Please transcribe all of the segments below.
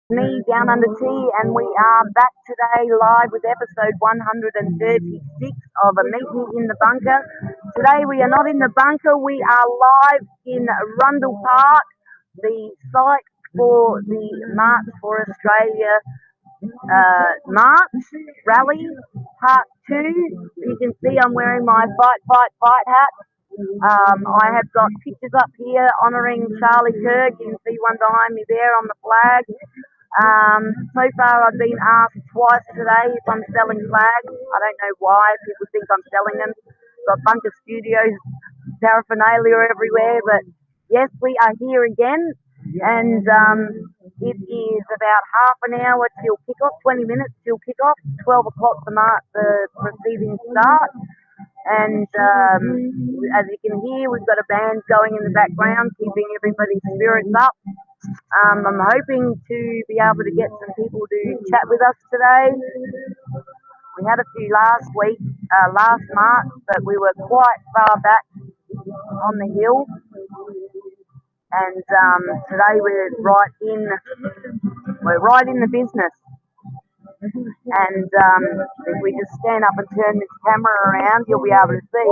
Me down under tea, and we are back today live with episode 136 of a meeting in the bunker. Today we are not in the bunker, we are live in Rundle Park, the site for the March for Australia March rally part 2. You can see I'm wearing my fight hat. I have got pictures up here honouring Charlie Kirk. You can see one behind me there on the flag. So far I've been asked twice today if I'm selling flags. I don't know why people think I'm selling them. Got bunker studios paraphernalia everywhere, but yes, we are here again, and it is about half an hour till kick-off, 20 minutes till kick-off, 12 o'clock the proceedings start. And as you can hear, we've got a band going in the background, keeping everybody's spirits up. I'm hoping to be able to get some people to chat with us today. We had a few last week, last March, but we were quite far back on the hill. And today we're right in the business. And if we just stand up and turn this camera around, you'll be able to see.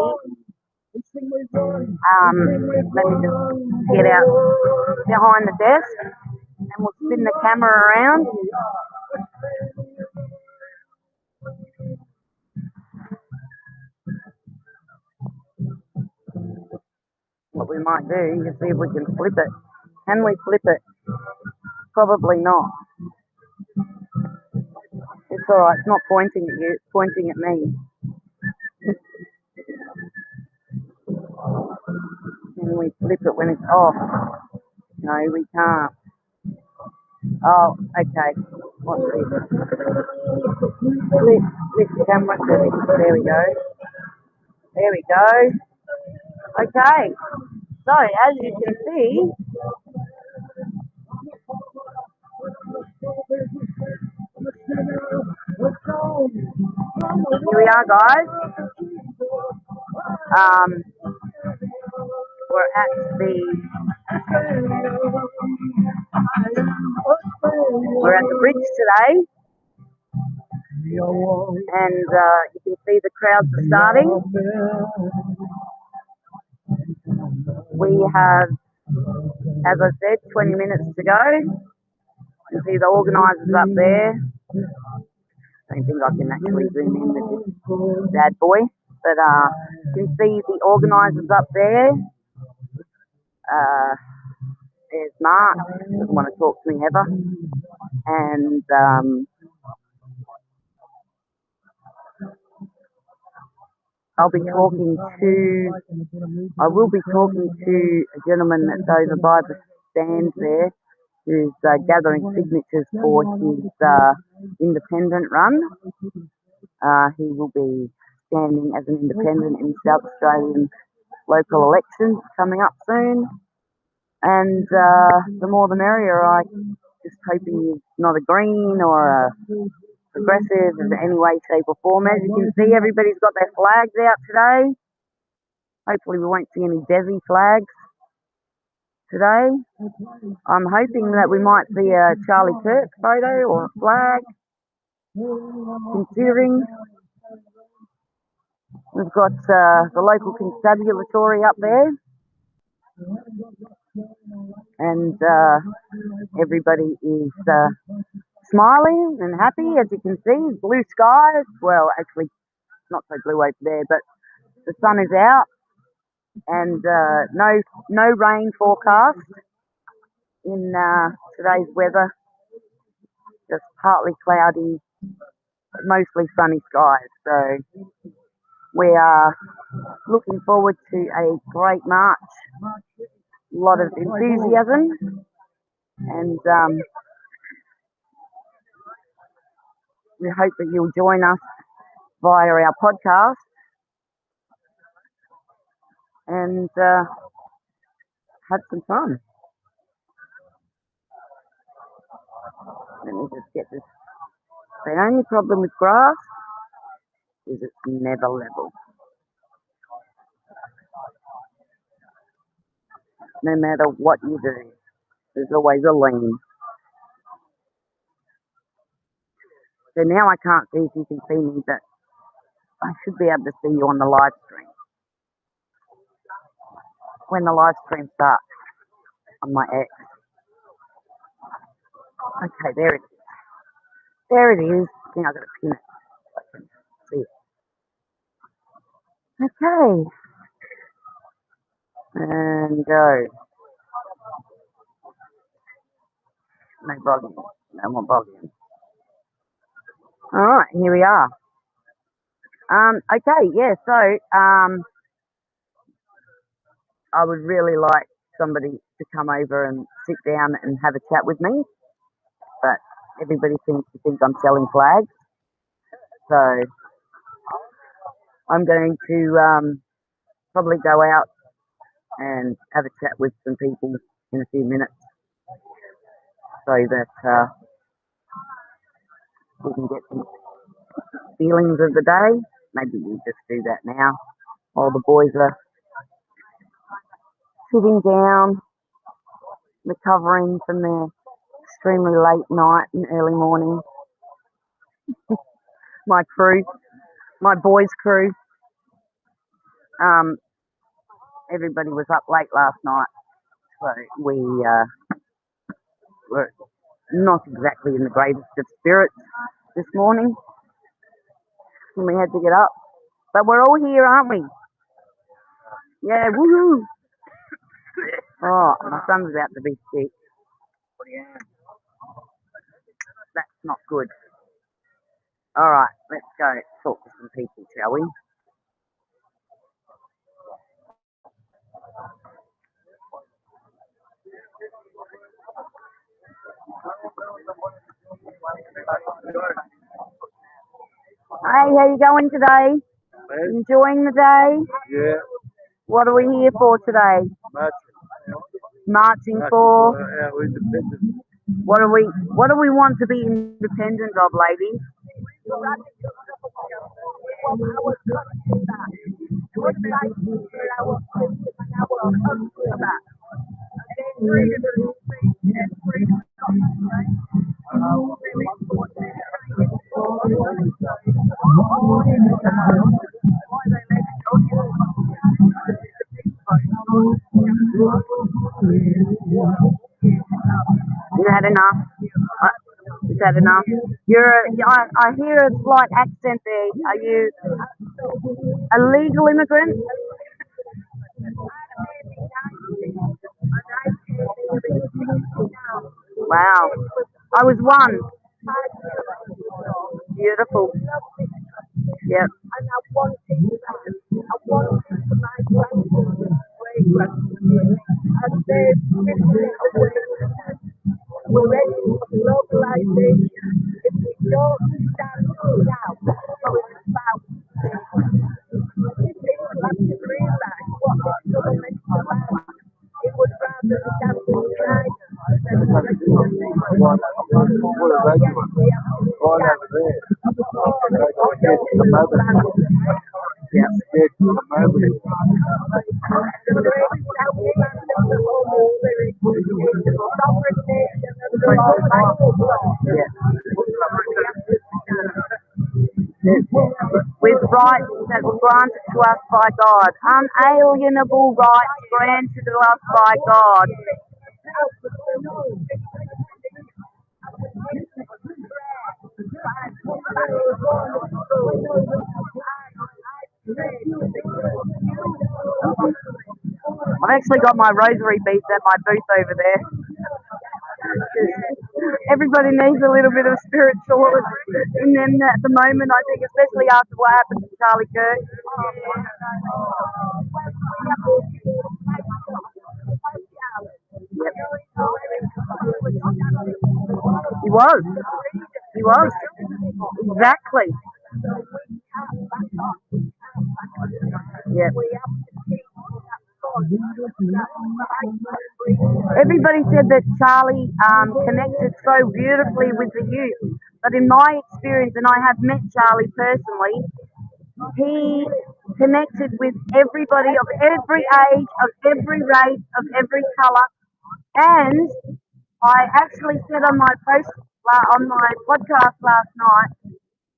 Let me just get out behind the desk, and we'll spin the camera around. What we might do is see if we can flip it. Can we flip it? Probably not. It's alright, it's not pointing at you, it's pointing at me. Can we flip it when it's off? No, we can't. Oh, okay. What's this? Flip the camera. There we go. There we go. Okay. So, as you can see, here we are, guys. We're at the bridge today, and you can see the crowds are starting. We have, as I said, 20 minutes to go. You can see the organisers up there. I don't think I can actually zoom in with this bad boy, but you can see the organisers up there. There's Mark, doesn't want to talk to me ever, and I will be talking to a gentleman that's over by the stand there, who's gathering signatures for his independent run. He will be standing as an independent in South Australian local elections coming up soon. And the more the merrier. I just hoping he's not a Green or a Progressive in any way, shape or form. As you can see, everybody's got their flags out today. Hopefully we won't see any Desi flags today. I'm hoping that we might see a Charlie Kirk photo or a flag. Considering we've got the local constabulary up there, and everybody is smiling and happy. As you can see, blue skies. Well, actually, not so blue over there, but the sun is out, and no rain forecast in today's weather. Just partly cloudy, but mostly sunny skies. So we are looking forward to a great march. A lot of enthusiasm, and we hope that you'll join us via our podcast and have some fun. Let me just get this. The only problem with grass is it's never level. No matter what you do, there's always a lean. So now I can't see if you can see me, but I should be able to see you on the live stream. When the live stream starts on my X. Okay, there it is. There it is. I think I've got to pin it so I can see it. Okay. And go. No volume. No more volume. Alright, here we are. Okay, yeah, so I would really like somebody to come over and sit down and have a chat with me, but everybody seems to think I'm selling flags, so I'm going to probably go out and have a chat with some people in a few minutes so that we can get some feelings of the day. Maybe we'll just do that now while the boys are sitting down, recovering from their extremely late night and early morning. My crew, my boys' crew, everybody was up late last night, so we were not exactly in the greatest of spirits this morning when we had to get up. But we're all here, aren't we? Yeah, woohoo! Oh, my son's about to be sick. That's not good. Alright, let's go talk to some people, shall we? Hey, how you going today? Enjoying the day? Yeah. What are we here for today? Marching for? Our independence. What do we want to be independent of, ladies? You had enough? Is that enough? I hear a slight accent there. Are you a legal immigrant? Wow. I was one. Beautiful. Yep. We're ready for globalization. If we don't stand now, it's about people have to realize what our government is about. It would rather stand with China with rights that were granted to us by God, unalienable rights granted to us by God. I've actually got my rosary beads at my booth over there. Everybody needs a little bit of spiritual in them at the moment, I think, especially after what happened to Charlie Kirk. Yep. He was. He was. Exactly. Yep. Everybody said that Charlie connected so beautifully with the youth, but in my experience, and I have met Charlie personally, he connected with everybody of every age, of every race, of every colour, and I actually said on my podcast last night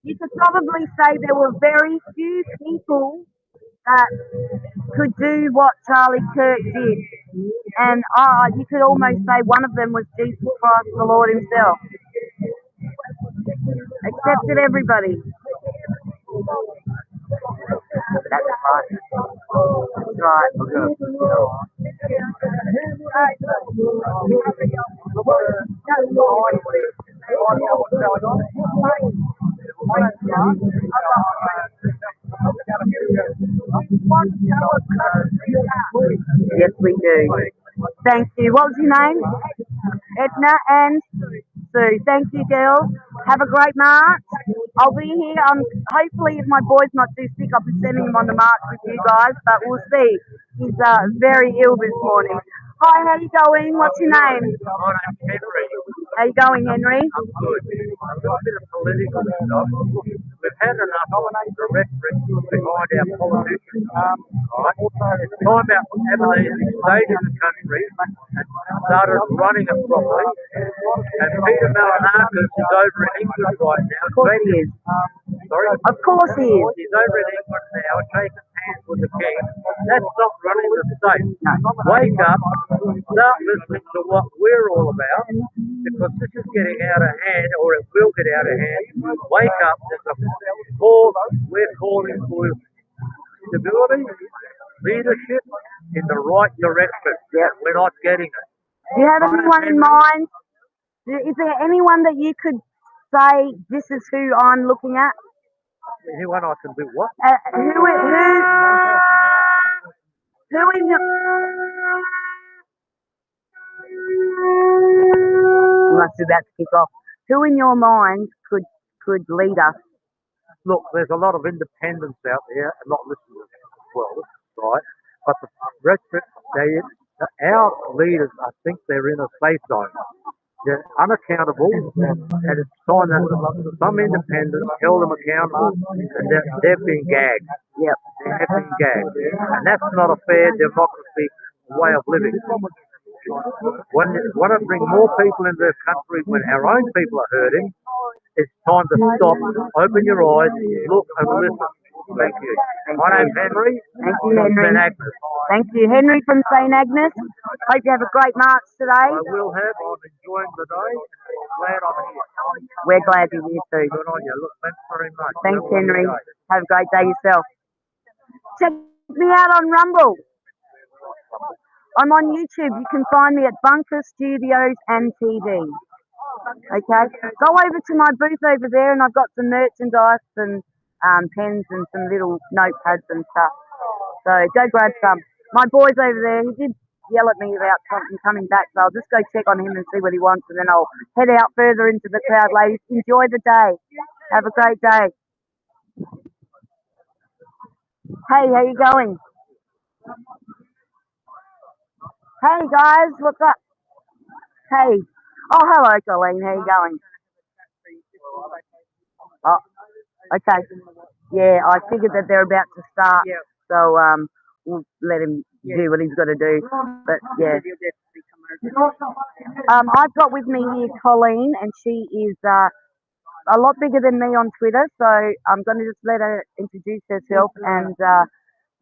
you could probably say there were very few people that could do what Charlie Kirk did. And you could almost say one of them was Jesus Christ, the Lord himself. Accepted everybody. That's right. That's right. Yes, we do. Thank you. What was your name? Edna and Sue. Thank you, girls. Have a great march. I'll be here. Hopefully, if my boy's not too sick, I'll be sending him on the march with you guys. But we'll see. He's very ill this morning. Hi, how you going? What's your name? My name's Henry. How you going, Henry? I'm good. I've got a bit of political stuff. We've had enough of the rhetoric behind our politicians. Right? It's time out for Adelaide stayed in the country and started running it properly. And Peter Malinakis is over in England right now. Of course he is. Sorry? Of course he is. He's over in England now, shaking hands with the king. That's not running the state. No. Wake up, start listening to what we're all about, because this is getting out of hand, or it will get out of hand. Wake up, there's a call, we're calling for stability, leadership in the right direction. Yep. We're not getting it. Do you have anyone in mind? Is there anyone that you could say, this is who I'm looking at? Anyone I can do what? Who in your... Must be about to kick off. Who in your mind could lead us? Look, there's a lot of independents out there and not listeners as well, right? But the rhetoric, our leaders, I think they're in a safe zone. They're unaccountable, and it's time that some independents held them accountable, and they're being gagged. Yep. They're being gagged. And that's not a fair democracy way of living. When you want to bring more people into this country when our own people are hurting, it's time to stop, open your eyes, look and listen. Thank you. My name's Henry. Thank you, Henry. St. Agnes. Thank you, Henry from St. Agnes. Hope you have a great march today. I will have. I'm enjoying the day. Glad I'm here. We're glad you're here too. Good on you. Look, thanks very much. Thanks, Henry. Have a great day yourself. Check me out on Rumble. I'm on YouTube. You can find me at Bunker Studios and TV. Okay, go over to my booth over there, and I've got some merchandise and pens and some little notepads and stuff. So go grab some. My boy's over there. He did yell at me about coming back, so I'll just go check on him and see what he wants, and then I'll head out further into the crowd. Ladies, enjoy the day. Have a great day. Hey, how you going? Hey guys, what's up? Hey. Oh, hello, Colleen. How you going? Oh, okay. Yeah, I figured that they're about to start, so we'll let him do what he's got to do. But yeah, I've got with me here Colleen, and she is a lot bigger than me on Twitter. So I'm going to just let her introduce herself and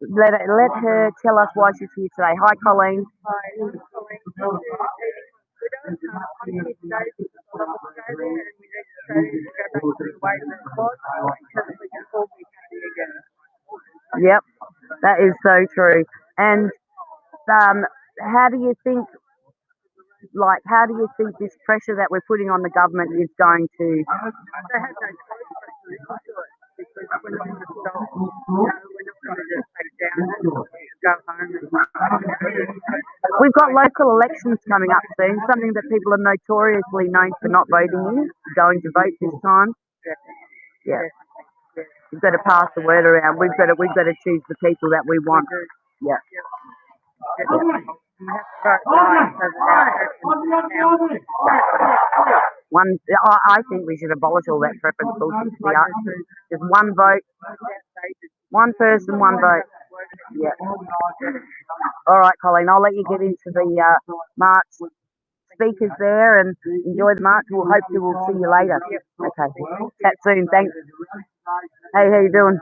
let her tell us why she's here today. Hi, Colleen. Yep, that is so true. And how do you think this pressure that we're putting on the government is going to? We've got local elections coming up soon, something that people are notoriously known for not voting in, going to vote this time. Yeah. We've got to pass the word around. We've got to choose the people that we want. Yeah. I think we should abolish all that preference bullshit. Just one vote, one person, one vote. Yeah. All right, Colleen, I'll let you get into the march speakers there and enjoy the march. We'll see you later. Okay. Chat soon. Thanks. Hey, how you doing?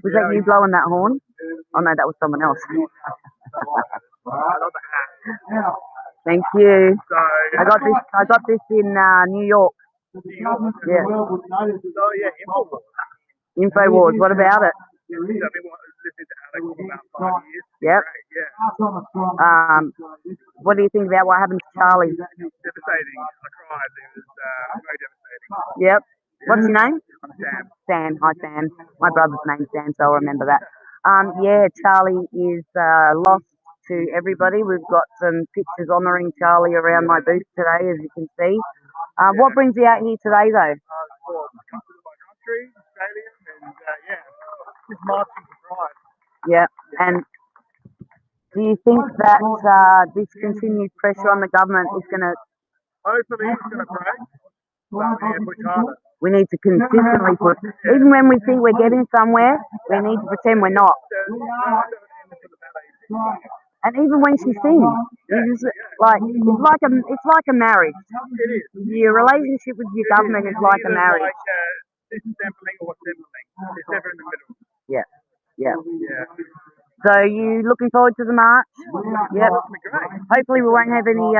Was that you blowing that horn? Oh no, that was someone else. Thank you. I got this in New York. Yeah. InfoWars. What about it? Yep. What do you think about what happened to Charlie? Devastating. I cried. It was very devastating. Yep. What's your name? Sam. Sam. Hi, Sam. My brother's name's Sam, so I'll remember that. Yeah, Charlie is lost to everybody. We've got some pictures honouring Charlie around my booth today, as you can see. What brings you out here today, though? For the comfort of my country, Australia, and just marching for pride. Yeah, and do you think that this continued pressure on the government is going to... Hopefully it's going to break, but we need to push harder. We need to consistently push. Even when we think we're getting somewhere, we need to pretend we're not. And even when she sings, it's like a marriage. It is. Your relationship with your government is like a marriage. Like disassembling or assembling. It's never in the middle. Yeah. Yeah. So you looking forward to the march? Yep. Great. Hopefully we won't have any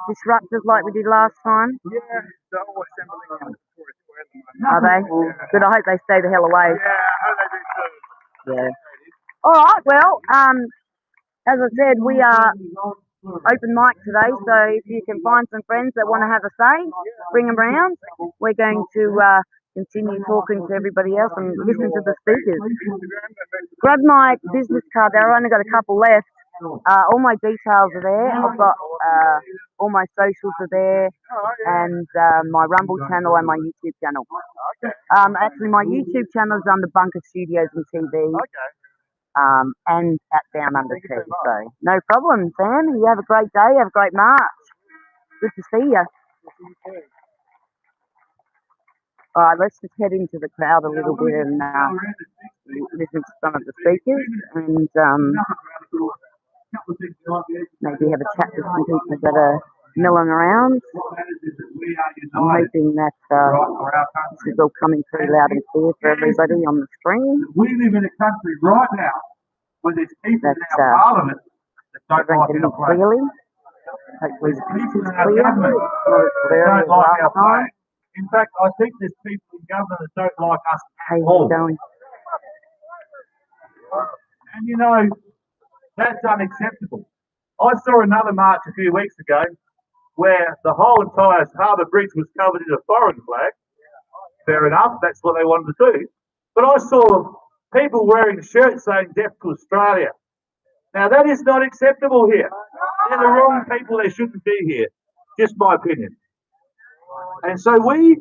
disruptors like we did last time. Yeah, they're all assembling on Victoria Square at the moment. Are they? Good. I hope they stay the hell away. Yeah, I hope they do too. Yeah. All right. Well, as I said, we are open mic today, so if you can find some friends that want to have a say, bring them round. We're going to continue talking to everybody else and listen to the speakers. Grab my business card there. I've only got a couple left. All my details are there. I've got all my socials are there, and my Rumble channel and my YouTube channel. Actually, my YouTube channel is under Bunker Studios and TV. And at Down Under too. So no problem, Sam. You have a great day. Have a great march. Good to see you. All right, let's just head into the crowd a little bit and listen to some of the speakers and maybe have a chat with some people that are milling around. I'm hoping that this is all coming through loud and clear for everybody on the screen. We live in a country right now where there's people in our parliament that don't like our flag. Clearly. Hopefully the People picture's in our clear. government Not as clear don't as like last our time. flag. In fact, I think there's people in government that don't like us Hey, at how's all. it going? And you know, that's unacceptable. I saw another march a few weeks ago where the whole entire harbour bridge was covered in a foreign flag. Fair enough, that's what they wanted to do. But I saw people wearing shirts saying death to Australia. Now that is not acceptable here. They're the wrong people, they shouldn't be here. Just my opinion. And so we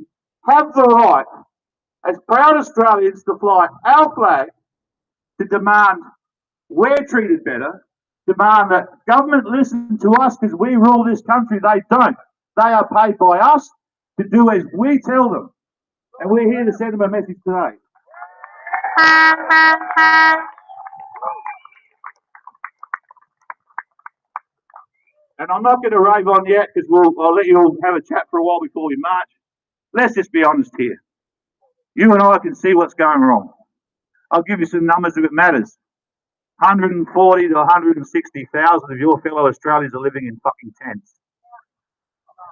have the right, as proud Australians, to fly our flag, to demand we're treated better, demand that government listen to us because we rule this country. They don't. They are paid by us to do as we tell them. And we're here to send them a message today. And I'm not going to rave on yet because I'll let you all have a chat for a while before we march. Let's just be honest here. You and I can see what's going wrong. I'll give you some numbers if it matters. 140 to 160,000 of your fellow Australians are living in fucking tents.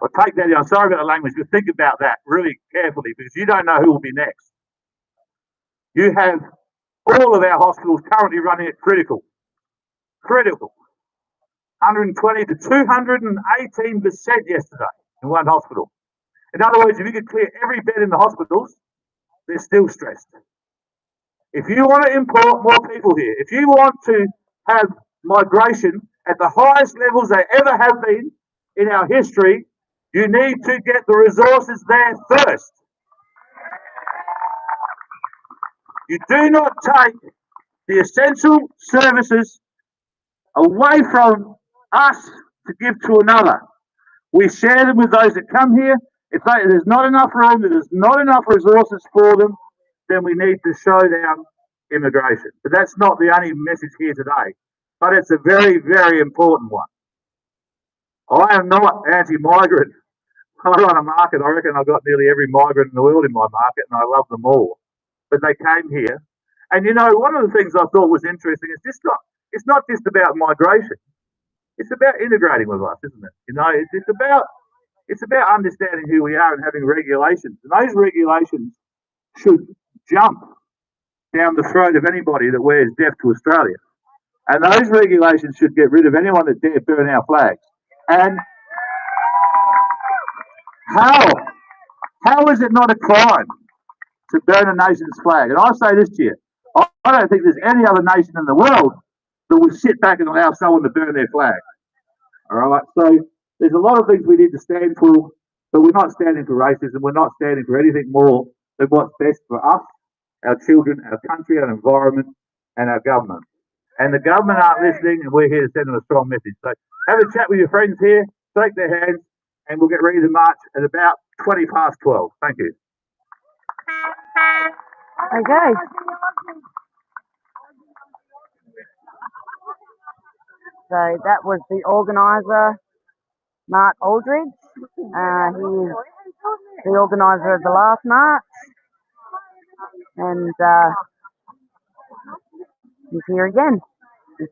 I'll take that in. I'm sorry about the language, but think about that really carefully because you don't know who will be next. You have all of our hospitals currently running at critical. 120 to 218% yesterday in one hospital. In other words, if you could clear every bed in the hospitals, they're still stressed. If you want to import more people here, if you want to have migration at the highest levels they ever have been in our history, you need to get the resources there first. You do not take the essential services away from us to give to another. We share them with those that come here. If there's not enough room, there's not enough resources for them, then we need to show down immigration. But that's not the only message here today. But it's a very, very important one. I am not anti-migrant. I run a market. I reckon I've got nearly every migrant in the world in my market, and I love them all. But they came here, and one of the things I thought was interesting is just not. It's not just about migration. It's about integrating with us, isn't it? It's about understanding who we are and having regulations. And those regulations should jump down the throat of anybody that wears deaf to Australia. And those regulations should get rid of anyone that dare burn our flags. And how? How is it not a crime to burn a nation's flag? And I say this to you, I don't think there's any other nation in the world that would sit back and allow someone to burn their flag. All right, so there's a lot of things we need to stand for, but we're not standing for racism. We're not standing for anything more than what's best for us, our children, our country, our environment, and our government. And the government aren't listening, and we're here to send them a strong message. So have a chat with your friends here, shake their hands, and we'll get ready to march at about 20 past 12. Thank you. Okay. So that was the organiser, Mark Aldridge. He is the organiser of the last march, and he's here again. He's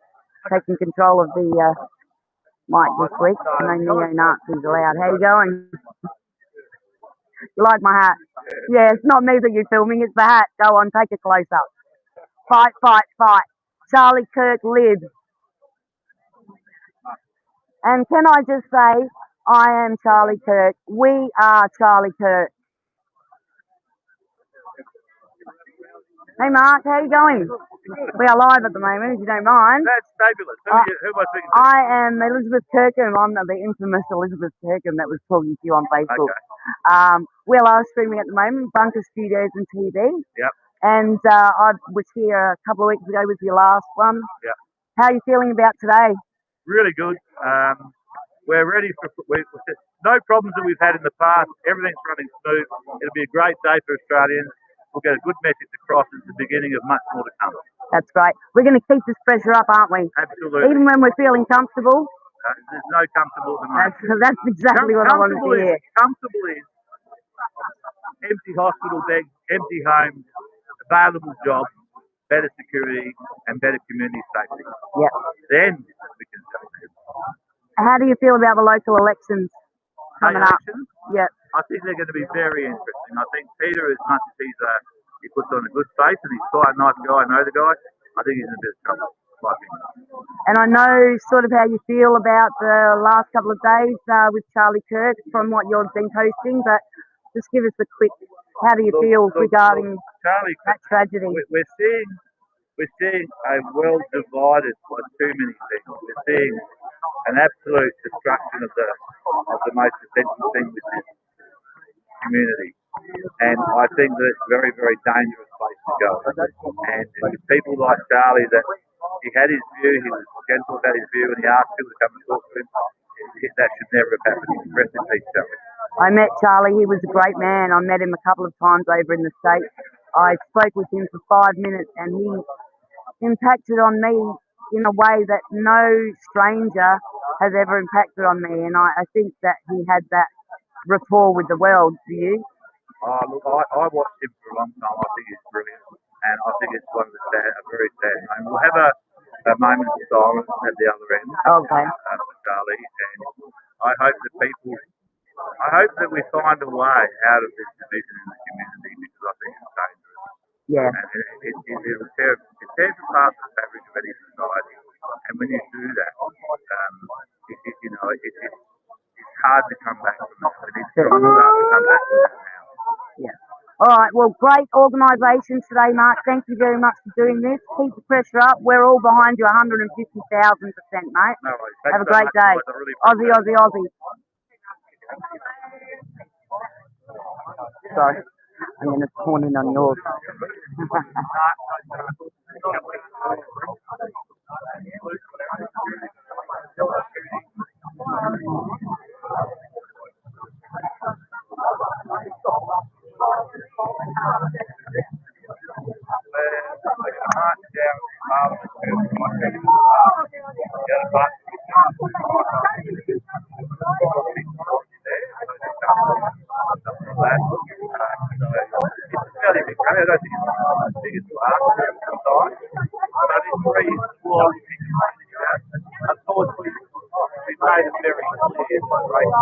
taking control of the mic this week. No neo-Nazis allowed. How you going? You like my hat? Yeah, it's not me that you're filming, it's the hat. Go on, take a close-up. Fight, fight, fight. Charlie Kirk lives. And can I just say, I am Charlie Kirk. We are Charlie Kirk. Hey Mark, how you going? We are live at the moment, if you don't mind. That's fabulous. Who am I speaking to? I am Elizabeth Kirkham. I'm the infamous Elizabeth Kirkham that was talking to you on Facebook. Okay. We're live streaming at the moment, Bunker Studios and TV. Yep. And I was here a couple of weeks ago with your last one. Yep. How are you feeling about today? Really good. We're ready for no problems that we've had in the past. Everything's running smooth. It'll be a great day for Australians. We'll get a good message across. It's the beginning of much more to come. That's great. We're going to keep this pressure up, aren't we? Absolutely. Even when we're feeling comfortable. There's no comfortable at the moment. That's exactly what I wanted to hear. Comfortable is empty hospital beds, empty homes, available jobs, better security, and better community safety. Yep. Then we can do it. How do you feel about the local elections coming up? Yep. I think they're going to be very interesting. I think Peter, as much as he puts on a good face and he's quite a nice guy, I know the guy, I think he's in a bit of trouble. And I know sort of how you feel about the last couple of days with Charlie Kirk from what you've been posting, but just give us a quick, how do you feel regarding Charlie, that tragedy? We're seeing a world divided by too many things. We're seeing an absolute destruction of the most essential thing with this community. And I think that it's a very, very dangerous place to go. And with people like Charlie, that he had his view, he was gentle about his view, and he asked people to come and talk to him. That should never have happened. Rest in peace, Charlie. I met Charlie. He was a great man. I met him a couple of times over in the States. I spoke with him for 5 minutes, and he impacted on me in a way that no stranger has ever impacted on me. And I think that he had that rapport with the world. Do you? Look, I watched him for a long time. I think he's brilliant, and I think it's one of a very sad moment. We'll have a moment of silence at the other end. Okay. For Charlie, and I hope that we find a way out of this division in the community, because I think it's dangerous. Yeah. And it tears apart the fabric of any society. And when you do that, it's hard to come back from that. It is strong enough to come back from that now. Yeah. All right. Well, great organisation today, Mark. Thank you very much for doing this. Keep the pressure up. We're all behind you 150,000%, mate. No worries. Have a great day. Really Aussie, Aussie, Aussie. Sorry. I'm going to horn in on yours. So it's a fairly big country. I don't think it's as big as last year at the time. But it's very small. Unfortunately, we made it very clear to the race.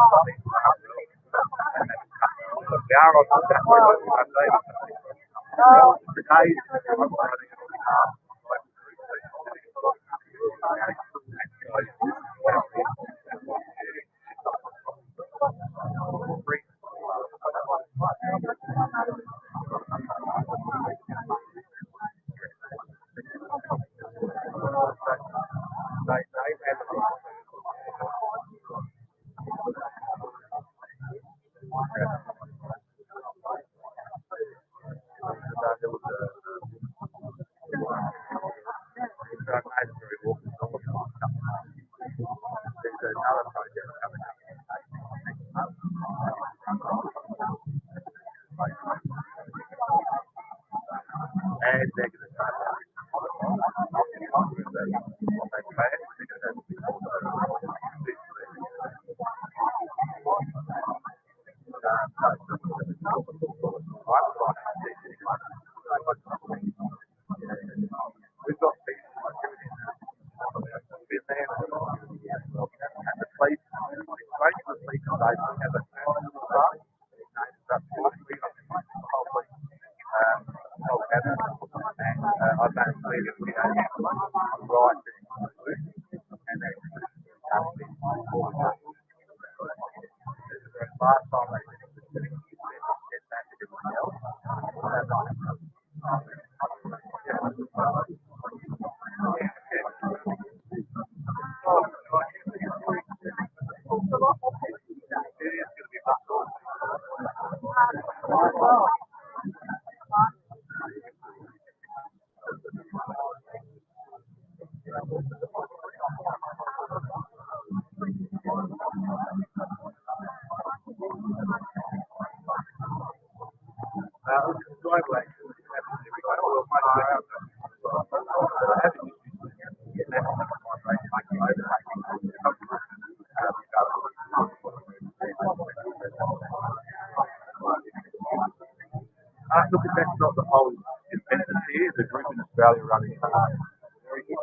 We are on that Monday. Today, I'm running on behalf and they're going to start we've got look, that's not the whole independence here. The group in Australia running very good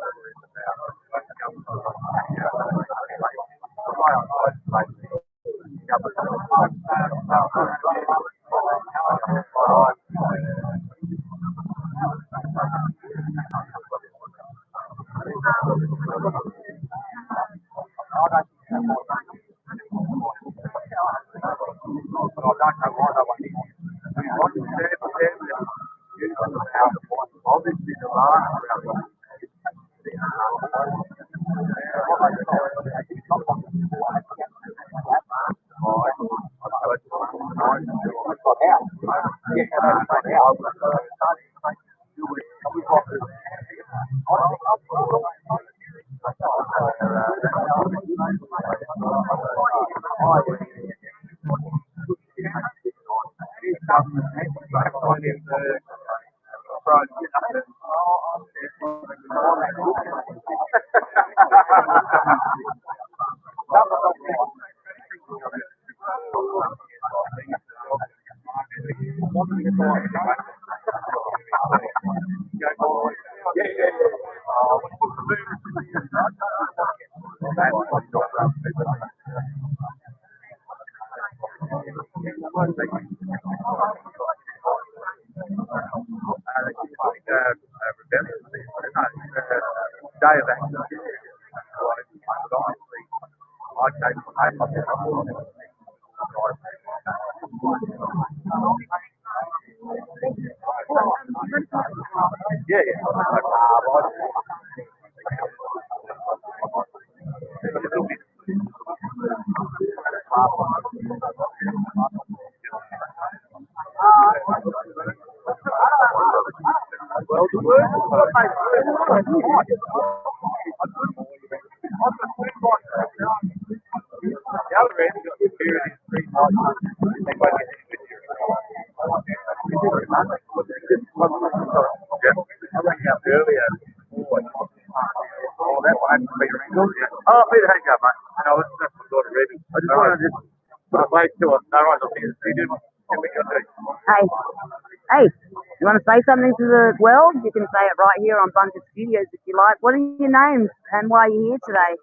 day of action. Well, the word the other end got security and free license. They won't get any material. I rang up earlier. Oh, that one, Peter Rundle. Oh, Peter, how you going, mate? No, that's my daughter, Ruby. I just wanted to put a face to it. No, right, I'll see you. Can we go do? Hey, hey, you want to say something to the world? You can say it right here on Bunker Studios if you like. What are your names and why are you here today?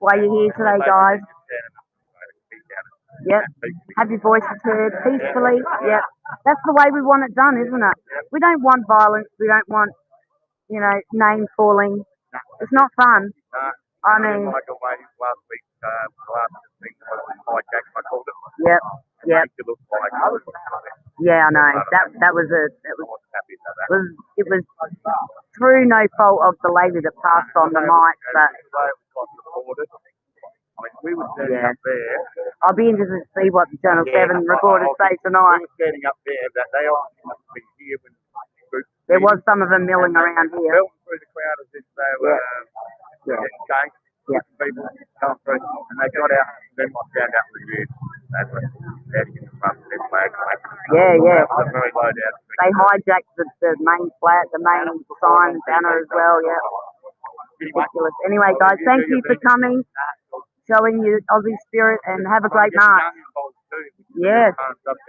Why are you here today, guys? Yep. Have your voices heard peacefully. Yep. That's the way we want it done, isn't it? We don't want violence. We don't want, name calling. It's not fun. I mean, yep, yep. Yeah, I know. It was through no fault of the lady that passed on the mic, but yeah. I'll be interested to see what the Channel 7 reporters say tonight. There was some of them milling around here. Yeah. Yeah. Yeah, yeah. They hijacked the main flat, the main sign banner as well, yeah. Ridiculous. Anyway, guys, thank you for coming, showing your Aussie spirit, and have a great march. Yes,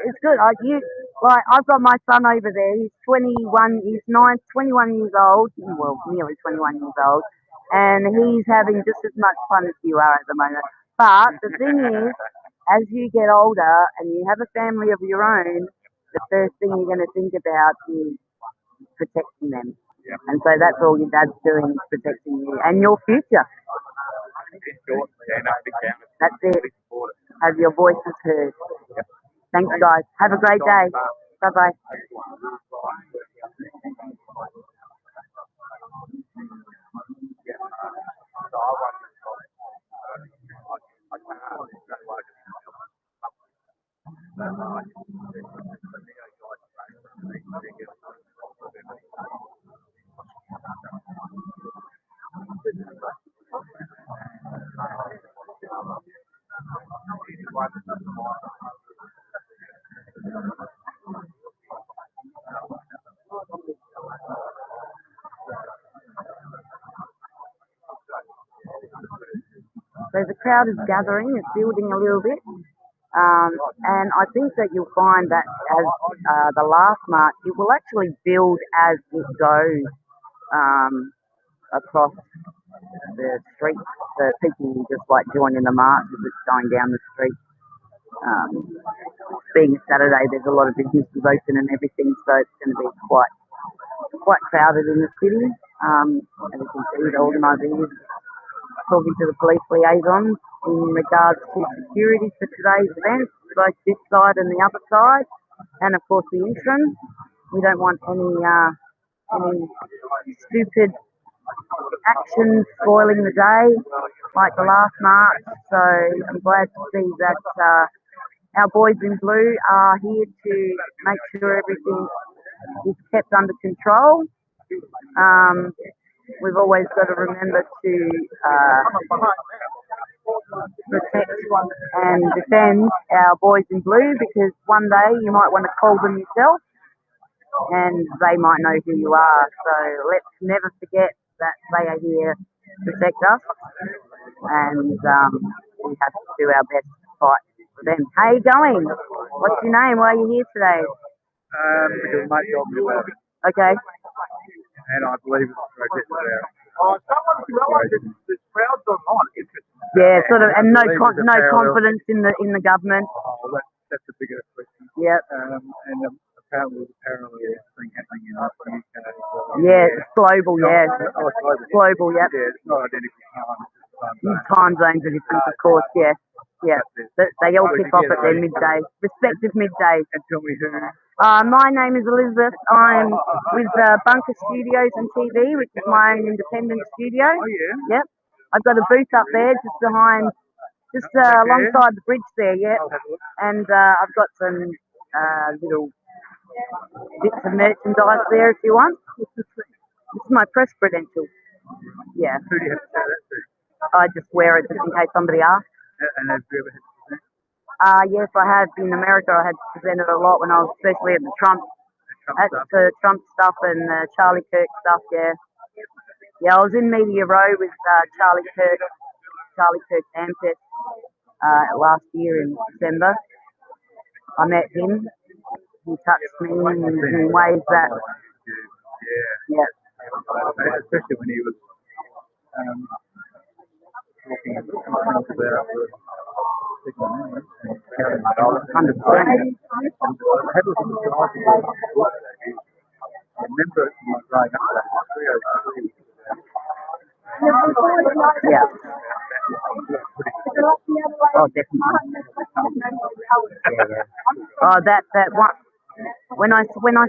it's good. I've got my son over there. He's 21. He's 21 years old. Well, nearly 21 years old, and he's having just as much fun as you are at the moment. But the thing is, as you get older and you have a family of your own, the first thing you're going to think about is protecting them. And so that's all your dad's doing, is protecting you and your future. That's it. Have your voices heard. Thanks, guys. Have a great day. Bye-bye. So the crowd is gathering, it's building a little bit. And I think that you'll find that as the last march, it will actually build as it goes across the street. The people just like joining the march as it's going down the street. Being a Saturday, there's a lot of businesses open and everything, so it's going to be quite crowded in the city. As you can see, the organisers talking to the police liaisons in regards to security for today's event, both this side and the other side, and of course the interim. We don't want any stupid actions spoiling the day like the last march. So I'm glad to see that our boys in blue are here to make sure everything is kept under control. We've always got to remember to protect and defend our boys in blue, because one day you might want to call them yourself and they might know who you are. So let's never forget that they are here to protect us, and we have to do our best to fight for them. How you going? What's your name? Why are you here today? Because mate told me about it, Okay. and I believe it's a protest about. This crowd's online. Yeah, sort of, and no believe it's a parallel. confidence in the government. Oh, that's the bigger question. Yep. And apparently there's a parallel thing happening in the UK as well. Yeah, it's global. Yeah, Oh, it's global. global. Yep. Yeah, it's not identical time. Time zones are different, of course. Yeah. Yeah. They all kick off at their midday, respective middays. And tell me who. My name is Elizabeth. I'm with Bunker Studios and TV, which is my own independent studio. Oh yeah. Yep. I've got a booth up there just behind, alongside the bridge there. Yep. I'll have a look. And I've got some little bits of merchandise there if you want. This is my press credentials. Yeah. Who do you have to say that to? I just wear it just in case somebody asks. And have you ever had to present? Yes, I have. In America, I had presented a lot when I was, especially at the Trump stuff and Charlie Kirk stuff. Yeah, yeah. I was in Media Row with Charlie Kirk Ampet last year in December, I met him. He touched me in ways that, yeah, Especially when he was talking about the 100%. I remember when I was growing up that Yeah. Oh, definitely. Oh, that one. When I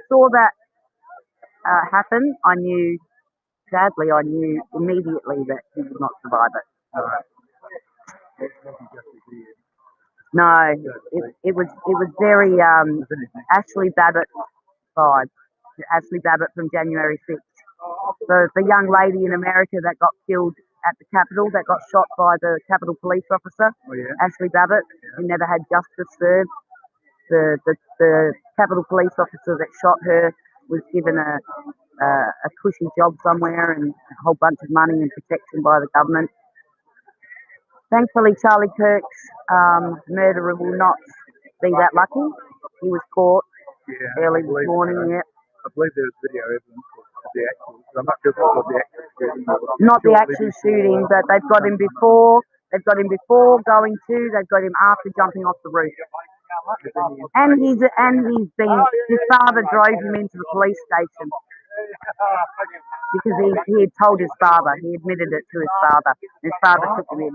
saw that happen, I knew. Sadly, I knew immediately that he would not survive it. No, it was very Ashley Babbitt vibe. Ashley Babbitt from January 6th. The young lady in America that got killed at the Capitol, that got shot by the Capitol police officer, Ashley Babbitt, who never had justice served. The Capitol police officer that shot her was given a cushy job somewhere and a whole bunch of money and protection by the government. Thankfully, Charlie Kirk's murderer will not be that lucky. He was caught early this morning. Yeah. I believe there was video evidence of the actual. I'm not sure if it was the actual shooting. Not the actual shooting, but they've got him before. They've got him before going to. They've got him after jumping off the roof. And he's been. His father drove him into the police station because he had told his father. He admitted it to his father. His father took him in.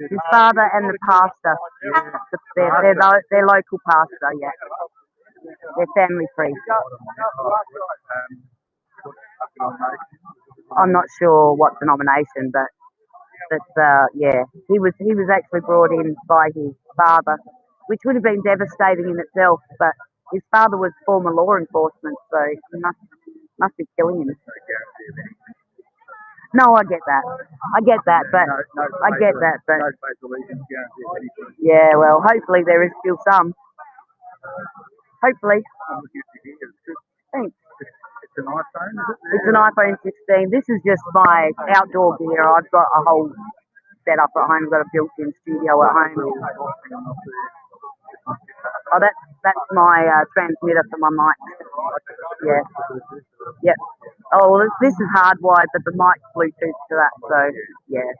His father and the pastor. Their local pastor. Yeah. They're family free. I'm not sure what denomination, but yeah, he was actually brought in by his father, which would have been devastating in itself. But his father was former law enforcement, so he must be killing him. No, I get that, but yeah, well, hopefully there is still some. Hopefully. Thanks. It's an iPhone, is it? It's an iPhone 16. This is just my outdoor gear. I've got a whole setup at home. I've got a built-in studio at home. Oh, that's my transmitter for my mic. Yeah. Yep. Oh, well, this is hardwired, but the mic's Bluetooth to that. So, yeah.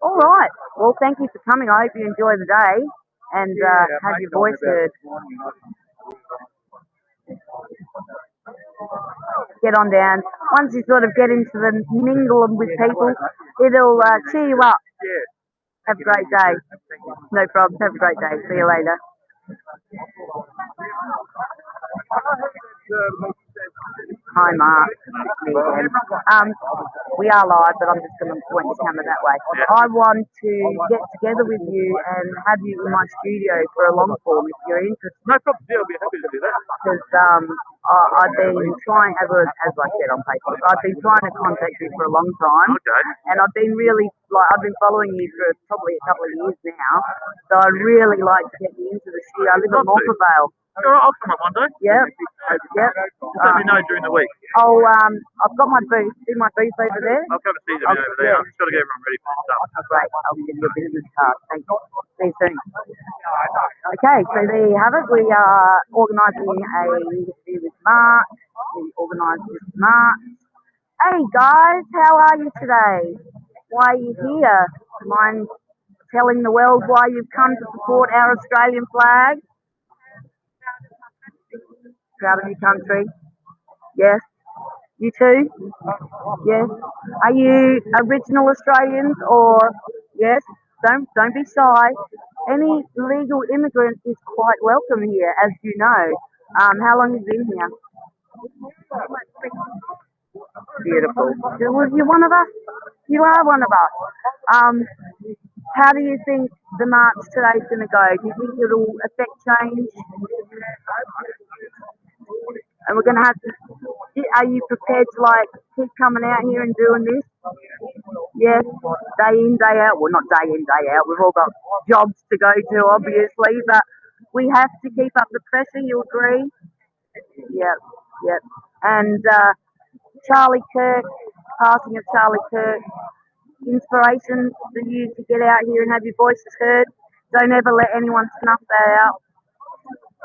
All right. Well, thank you for coming. I hope you enjoy the day and have your voice heard. Get on down. Once you sort of get into the mingle with people, it'll cheer you up. Have a great day. No problem. Have a great day. See you later. Hi, Mark. It's me again. We are live, but I'm just going to point the camera that way. I want to get together with you and have you in my studio for a long form if you're interested. No problem. Yeah, I'll be happy to do that. Because I've been trying, as I said on Facebook, I've been trying to contact you for a long time. Okay. And I've been I've been following you for probably a couple of years now. So I'd really like to get you into the studio. I live at Morphervale. All right, I'll come up one day. Yep. Just let me know during the week. Oh, I've got my booth. See my booth over there? I'll come and see them over there. I've just got to get everyone ready for this stuff. Great. I'll give you a business card. Thank you. See you soon. Okay, so there you have it. We are organising a interview with Mark. We organised with Mark. Hey guys, how are you today? Why are you here? Do you mind telling the world why you've come to support our Australian flag? Proud of your country. Yes. You too? Yes. Are you original Australians or yes? Don't be shy. Any legal immigrant is quite welcome here, as you know. How long have you been here? Beautiful. You're one of us? You are one of us. How do you think the march today is going to go? Do you think it'll affect change? And we're going to have to, are you prepared to keep coming out here and doing this? Yes, day in, day out. Well, not day in, day out. We've all got jobs to go to, obviously, but we have to keep up the pressure, you agree? Yep. And Charlie Kirk, passing of Charlie Kirk, inspiration for you to get out here and have your voices heard. Don't ever let anyone snuff that out.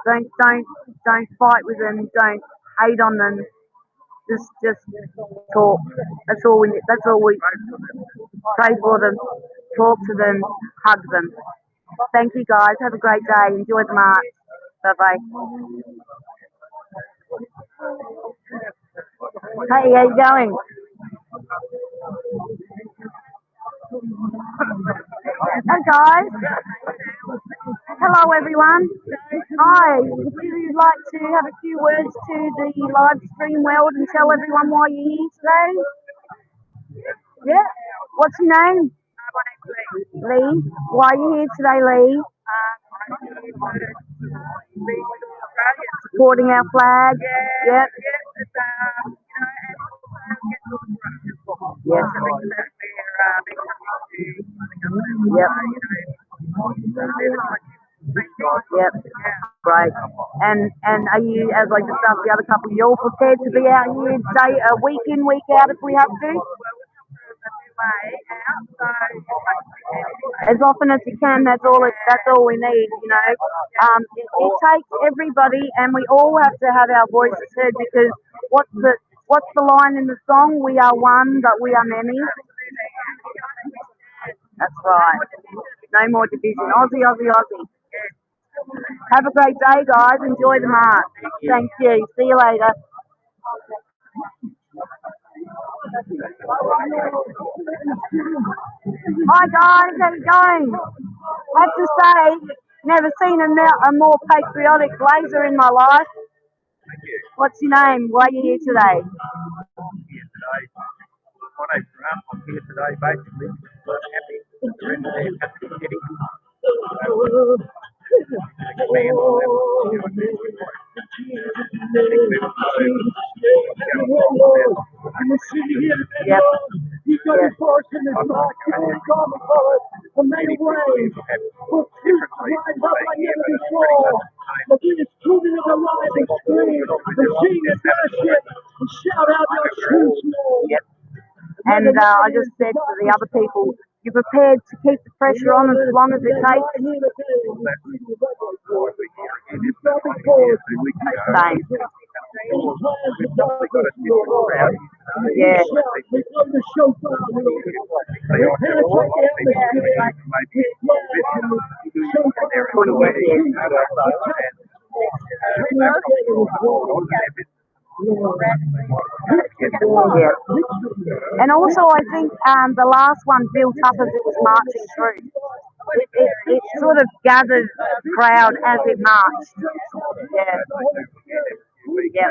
Don't fight with them. Don't hate on them. Just talk. That's all we pray for them. Talk to them. Hug them. Thank you guys. Have a great day. Enjoy the march. Bye bye. Hey, how you going? Hey guys. Hello everyone. Hi. Would you like to have a few words to the live stream world and tell everyone why you're here today? Yeah. What's your name? Lee. Why are you here today, Lee? Supporting our flag. Yep. Yes. Yep. Yep. Great. And are you, as I just asked the other couple, you all prepared to be out here week in, week out if we have to? As often as you can. That's all we need. You know. It takes everybody, and we all have to have our voices heard, because what's the line in the song? We are one, but we are many. That's right. No more division. Aussie, Aussie, Aussie. Have a great day, guys. Enjoy the march. Thank you. See you later. Hi guys, how you going? I have to say, never seen a more patriotic blazer in my life. What's your name? Why are you here today? My name's Grant. I'm here today basically happy Yep. And I just said to the other people, you're prepared to keep the pressure on as long as it takes? Same. Yeah. Yeah. And also, I think the last one built up as it was marching through. It sort of gathered crowd as it marched. Yeah. Yeah.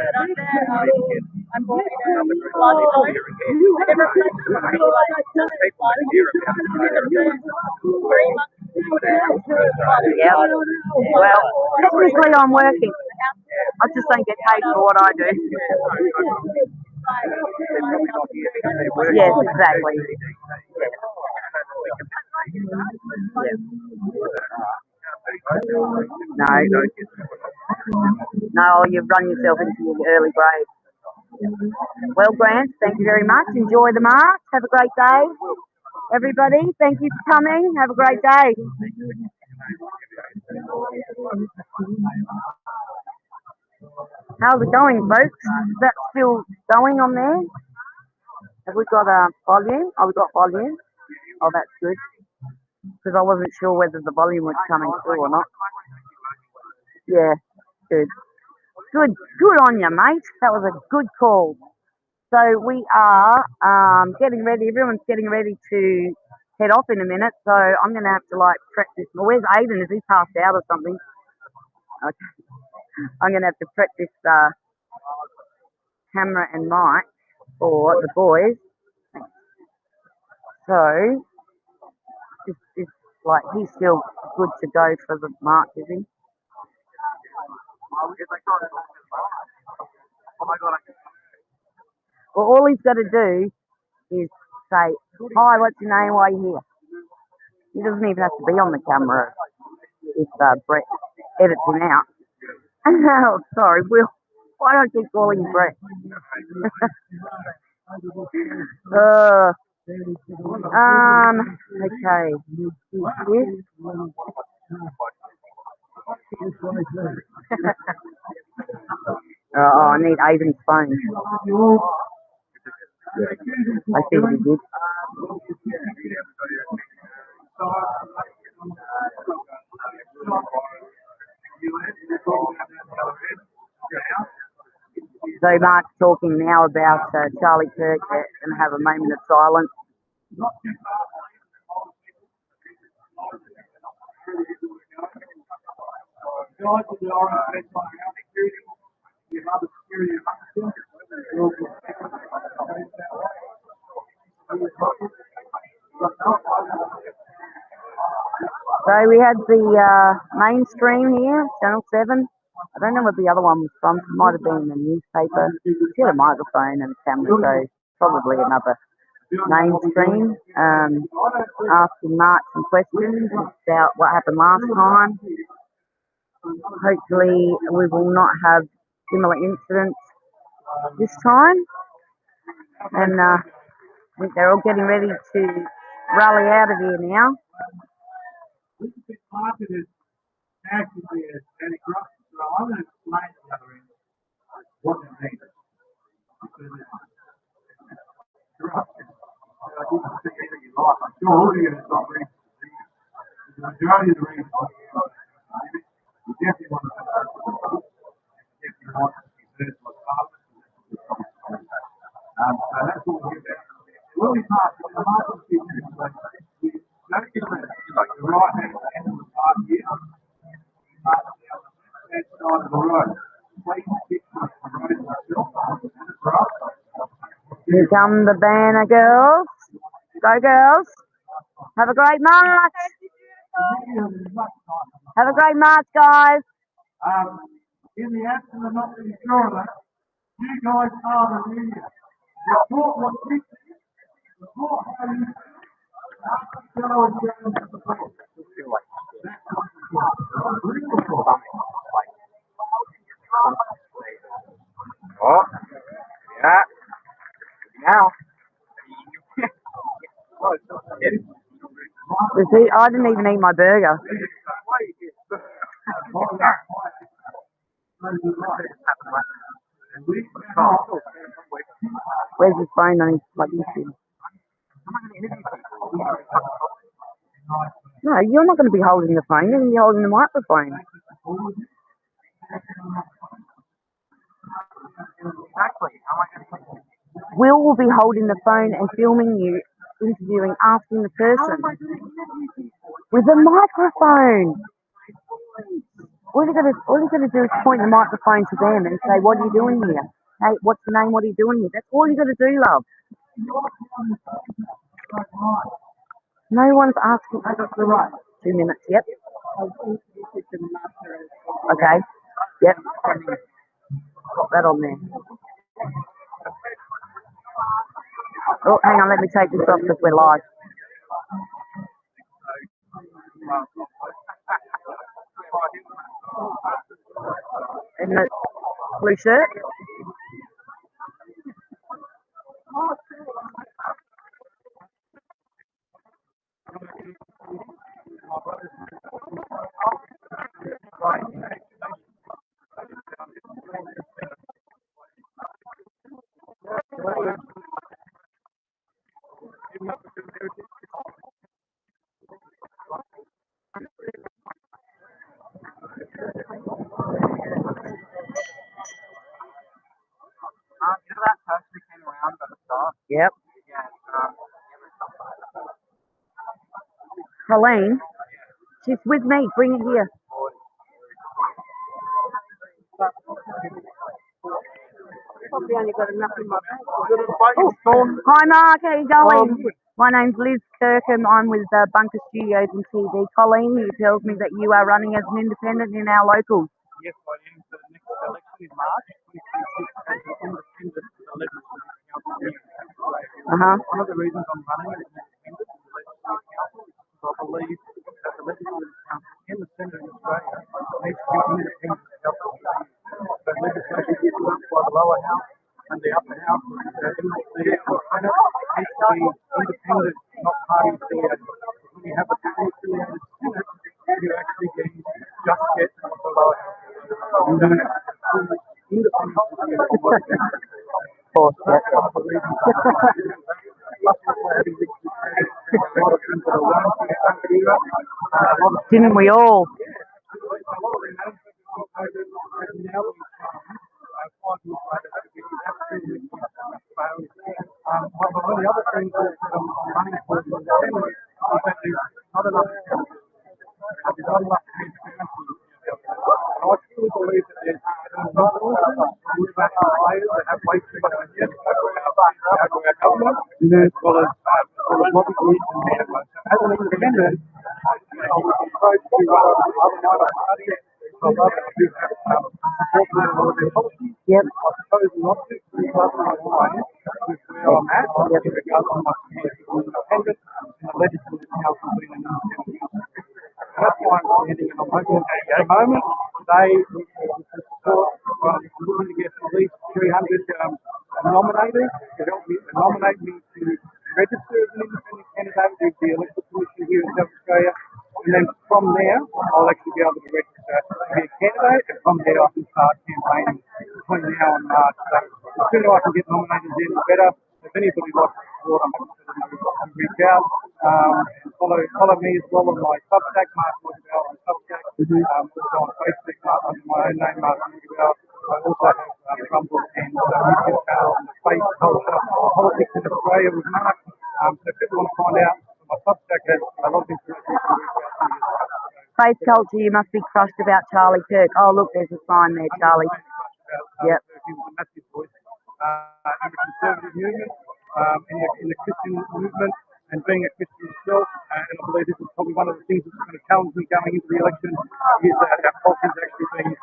Yeah. Well, technically I'm working. I just don't get paid for what I do. Yes, exactly. No, you've run yourself into your early grave. Well, Grant, thank you very much. Enjoy the march. Have a great day. Everybody, thank you for coming. Have a great day. How's it going, folks? Is that still going on there? Have we got volume? Oh, we got volume. Oh, that's good. Because I wasn't sure whether the volume was coming through or not. Yeah, good. Good on you, mate. That was a good call. So we are getting ready. Everyone's getting ready to head off in a minute. So I'm going to have to prep this. Well, where's Aiden? Is he passed out or something? Okay. I'm going to have to prep this camera and mic for the boys. So it's he's still good to go for the march, is he? Well, all he's got to do is say, hi, what's your name, why are you here? He doesn't even have to be on the camera if Brett edits him out. Oh, sorry, Will. Why do I keep calling you Brett? Okay. Yes. I need Avon's phone. I see what he did. So Mark's talking now about Charlie Kirk and have a moment of silence. So we had the mainstream here, Channel 7. I don't know what the other one was from. It might have been the newspaper. It's got a microphone and a camera, so probably another mainstream. Asking Mark some questions about what happened last time. Hopefully we will not have similar incidents this time. And I think they're all getting ready to rally out of here now. This has been marketed actively as Danny Cross, so I'm going to explain to the other end what it means. Because it's corruption. I didn't see any of your life. I'm sure all of you have got reasons to see it. The majority of the reasons you definitely want to know. You definitely want to be heard by partners. So that's what we're about. When we pass on the market business, we don't get the right hand of the park here. That side of the road. Here come the banner girls. Go girls. Have a great march. Have a great march, guys. In the absence of not being sure of that, you guys are the media. Report what you think. Report how you think. Oh, yeah. Now. You see, I didn't even eat my burger. Where's his phone on his bloody thing? No, you're not going to be holding the phone. You're going to be holding the microphone. Will be holding the phone and filming you, interviewing, asking the person with a microphone. All you got to do is point the microphone to them and say, "What are you doing here? Hey, what's your name? What are you doing here?" That's all you got to do, love. No one's asking. 2 minutes. Yep. Okay. Yep. Put that on there. Oh, hang on. Let me take this off because we're live. In the blue shirt. Yep. Colleen, she's with me. Bring it here. Probably only got enough in my bag. Hi Mark, how you going? My name's Liz Kirkham. I'm with Bunker Studios and TV. Colleen, he tells me that you are running as an independent in our locals. Yes, I am. So the next election is March 2026 as an independent for the Legislative Council. One of the reasons I'm running as an independent for the Legislative Council is because I believe that the Legislative Council and the Senate in Australia needs to be independent to help the community. So legislation is put up by the lower house and the upper house, the MLC and the Senate needs to be independent, not party affiliated. When you have a party affiliated Senate, you actually then just get Poor shit. Didn't we all? One of the other things that running for is that there's not enough transparency. And I truly believe that there's not players that have way too much idea to our government, as well as lobby groups and networks. As an independent, I would approach to other minor parties. I love it. I do have support for a lot of their policies. Yep. I suppose not to because my mind with where I'm at with regards to my community independent and the legislative council being an independent council. That's why I'm standing and I'm hoping at the moment today with the support I'm looking to get at least 300 nominators to help me nominate me to register as an independent candidate with the electoral commission here in South Australia. And then from there, I'll actually be able to register to be a candidate, and from there I can start campaigning between now and March. So the sooner I can get nominated in, the better. If anybody likes to support, I'm happy for them to reach out. And follow me as well on my Substack, Mark Morgan on Substack. Also on Facebook, under my own name, Mark Morgan. I also have Rundle and YouTube channel on the Faith, Culture, Politics in Australia with Mark. So if people want to find out, my Substack has a lot of information you can reach out to me as well. Faith culture, you must be crushed about Charlie Kirk. Oh, look, there's a sign there, Charlie. Yep. He was a massive voice in the conservative movement, in the Christian movement, and being a Christian myself. And I believe this is probably one of the things that's going to challenge me going into the election is that our culture is actually being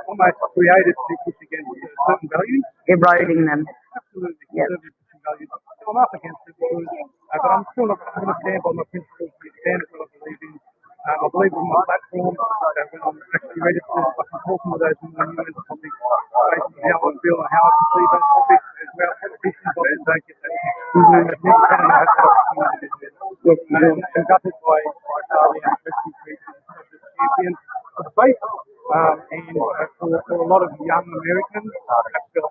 almost created to push against certain values. Eroding them. Absolutely. Yep. Conservative Christian values. So I'm up against it because, but I'm still not going to stand by my principles. I stand for what I believe in. I believe in my platform that when I'm actually registered, I can talk about those more nuanced topics, basically how I feel and how I perceive those topics, as well as politicians often don't get that. I've never had an opportunity to do that. Yes, you do. I'm gutted by Charlie and Christian Creatures as a champion of faith, and for a lot of young Americans, that felt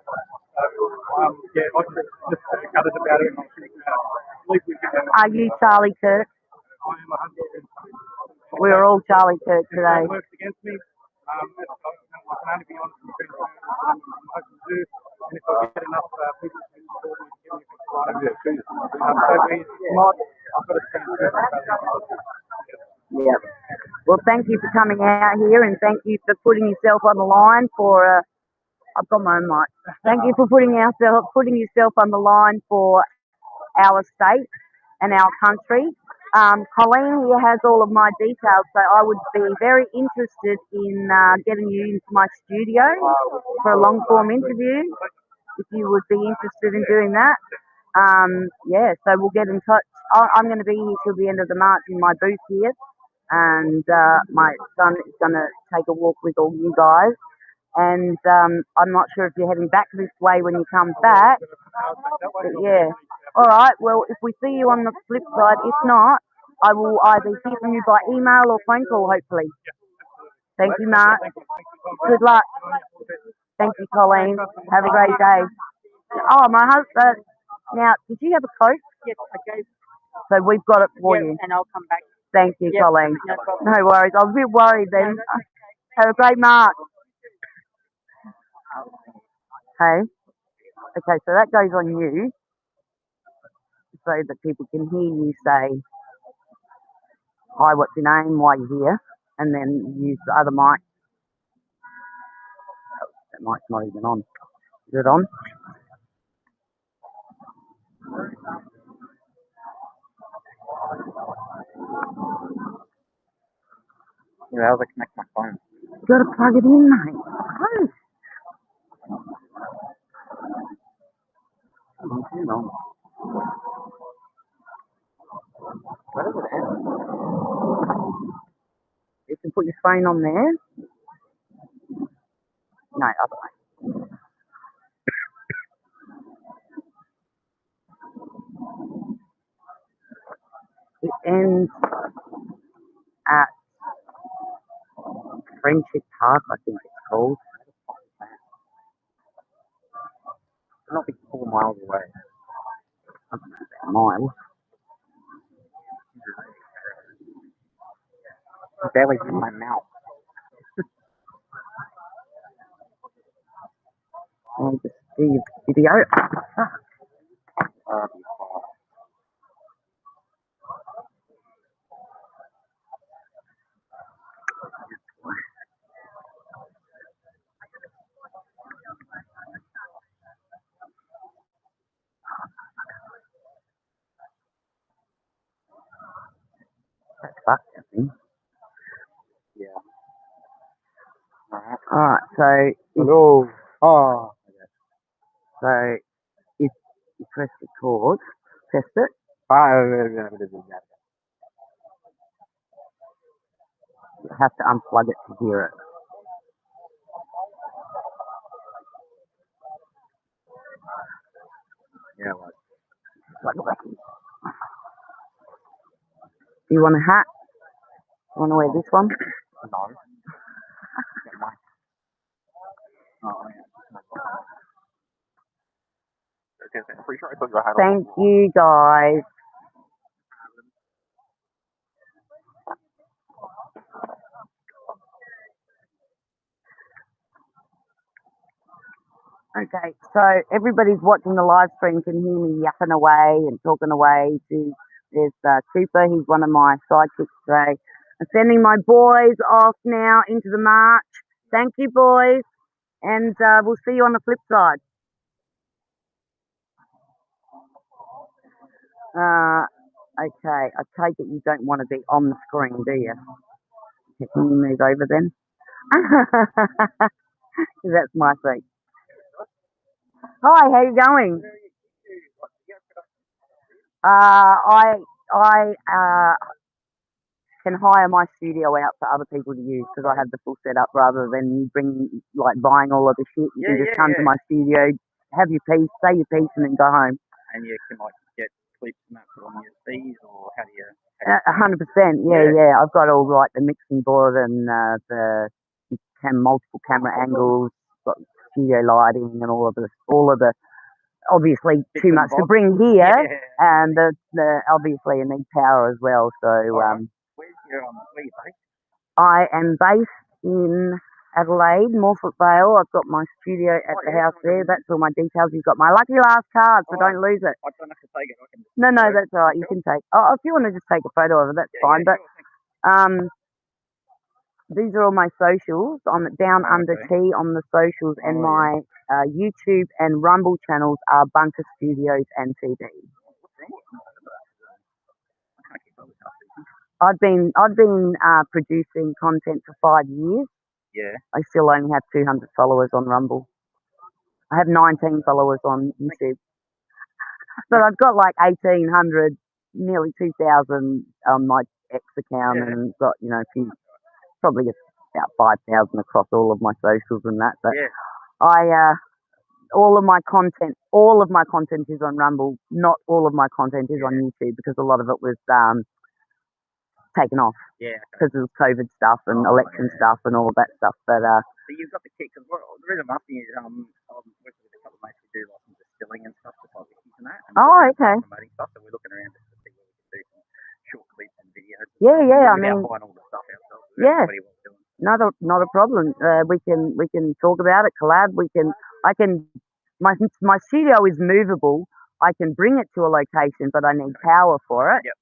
yeah, I just gutted about it, and I think at least we can. Are you Charlie Kirk? I am 100%. We're all Charlie Kirk today. It works against me. I can only be honest and transparent. I'm hoping to do. And if I get enough people to support me, give me a big line of it. So be it. If not, I've got to stand for it. Yeah. Well, thank you for coming out here, and thank you for putting yourself on the line for. I've got my own mic. Thank you for putting yourself on the line for our state and our country. Colleen here has all of my details, so I would be very interested in getting you into my studio for a long form interview, if you would be interested in doing that. Yeah, so we'll get in touch. I'm going to be here till the end of the March in my booth here, and my son is going to take a walk with all you guys. And I'm not sure if you're heading back this way when you come back. But yeah. All right. Well, if we see you on the flip side, if not, I will either hear from you by email or phone call, hopefully. Thank you, Mark. Good luck. Thank you, Colleen. Have a great day. Oh, my husband. Now, did you have a Coke? Yes, I gave. So we've got it for you. And I'll come back. Thank you, Colleen. No problem. No worries. I was a bit worried then. Have a great Mark. Okay. Okay, so that goes on you, so that people can hear you say, hi, what's your name, why you're here, and then use the other mic. Oh, that mic's not even on. Is it on? Yeah, how do I connect my phone? You got to plug it in, mate. Oh. Hang on. Where does it end? You can put your phone on there. No, other way. It ends at Friendship Park, I think it's called. Not 4 miles away. I don't know, about a mile. My belly's in my mouth. I'll just see the video. That's fucked, I think. Yeah. Alright, so Hello. Oh. so if you press record, test it. You have to unplug it to hear it. Yeah, well, Do you want a hat? You want to wear this one? no. Thank you, guys. Okay, so everybody's watching the live stream can hear me yapping away and talking away. There's Cooper, he's one of my sidekicks today. I'm sending my boys off now into the march. Thank you, boys, and we'll see you on the flip side. Okay, I take it you don't want to be on the screen, do you? Can you move over then? That's my seat. Hi, how you going? I can hire my studio out for other people to use because I have the full setup rather than buying all of the shit. You can just come to my studio, have your piece, say your piece, and then go home. And you can get clips and that put on your fees, or how do you? 100%, yeah. I've got all the mixing board and the multiple camera angles, got studio lighting and all of the. Obviously, too much to bring here, and the obviously I need power as well. So where you based? I am based in Adelaide, Morphett Vale. I've got my studio at the house there. That's all my details. You've got my lucky last card, so don't lose it. I don't have to take it. I can just No, that's all right. You can take. Oh, if you want to just take a photo of it, that's fine. But these are all my socials. I'm down under T on the socials, and my YouTube and Rumble channels are Bunker Studios and TV. I've been producing content for 5 years. Yeah. I still only have 200 followers on Rumble. I have 19 followers on YouTube, but I've got 1,800, nearly 2,000 on my X account, and got probably about 5,000 across all of my socials and that. But all of my content is on Rumble. Not all of my content is on YouTube because a lot of it was taken off. Yeah. Because of COVID stuff and election stuff and all of that stuff. But so you've got the kick as well. The reason I'm asking is I'm working with a couple of mates who do some distilling and stuff, just whiskeys and that. And okay. Promoting stuff, so we're looking around just to see where we can do some short clips and videos. Yeah. I mean, buying all the stuff ourselves. Yeah. Not a problem. We can talk about it, collab. My studio is movable. I can bring it to a location, but I need power for it. Yep.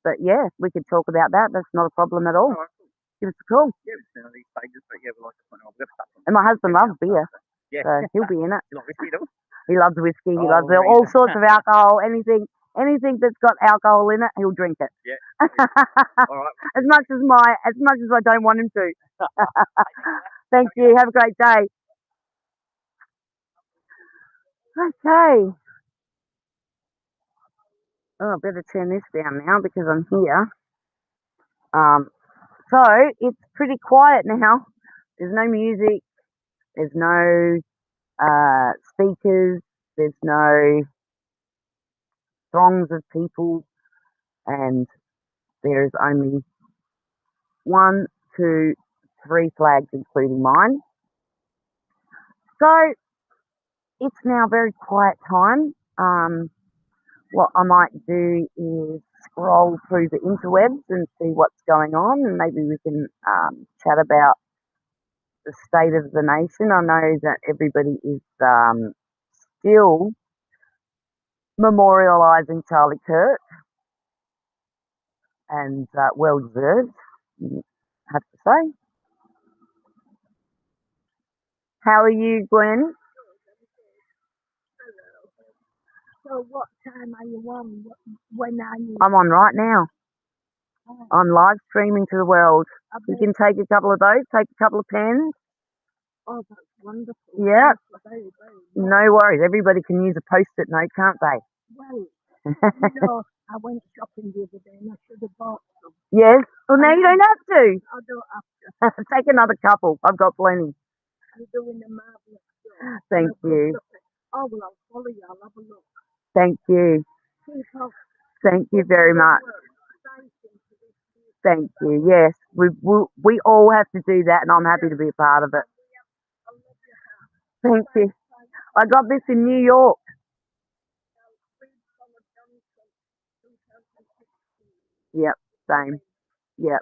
But yeah, we could talk about that. That's not a problem at all. Right, cool. Give us a call. Yeah, it's these pages, but yeah, we like to point out. And my husband loves beer, yeah. so he'll be in it. You like whiskey, too? He loves whiskey. He loves all sorts of alcohol. Anything that's got alcohol in it, he'll drink it. Yeah. All right. as much as I don't want him to. Thank you. Have a great day. Okay. Oh, I better turn this down now because I'm here. So it's pretty quiet now. There's no music. There's no speakers. There's no throngs of people, and there is only one to 3 flags, including mine. So it's now very quiet time. What I might do is scroll through the interwebs and see what's going on, and maybe we can chat about the state of the nation. I know that everybody is still memorialising Charlie Kirk, and well deserved, I have to say. How are you, Gwen? So what time are you on? When are you? I'm on right now. I'm live streaming to the world. You can take a couple of those, take a couple of pens. Oh, that's wonderful. Yeah. Very, very No worries. Everybody can use a post-it note, can't they? well. You know, I went shopping the other day and I should have bought some. Yes. Well, now you don't have to. I don't have to. Take another couple. I've got plenty. You're doing a marvellous job. Thank you. Oh, well, I'll follow you. I'll have a look. Thank you. Keep up. Thank you very much. Thank you. Yes, we all have to do that, and I'm happy to be a part of it. Thank you. I got this in New York. Yep, same. Yep.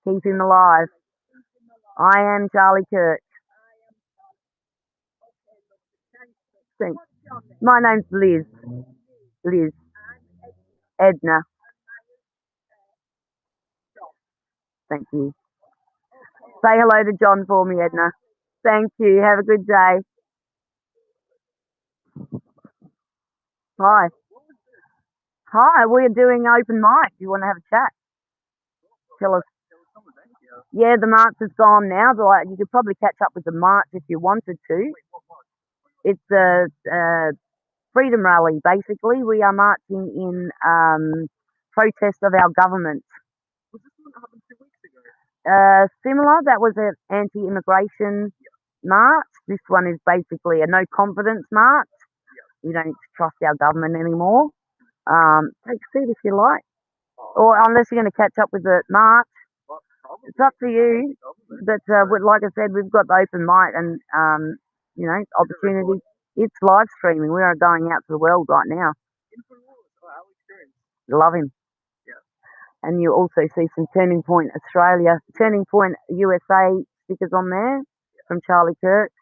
Keep him alive. I am Charlie Kirk. Thanks. My name's Liz. Liz. Edna. Thank you. Say hello to John for me, Edna. Thank you. Have a good day. Hi. Hi, we're doing open mic. You want to have a chat? Tell us. Yeah, the march is gone now. But like, you could probably catch up with the march if you wanted to. It's a freedom rally, basically. We are marching in protest of our government. Was this one that happened 2 weeks ago? Similar, that was an anti-immigration march. This one is basically a no confidence march. We don't trust our government anymore. Take a seat if you like, or unless you're going to catch up with the march. It's up to you. But like I said, we've got the open mic and you know, opportunity. It's live streaming. We are going out to the world right now. Love him. And you also see some Turning Point Australia, Turning Point USA stickers on there from Charlie Kirk.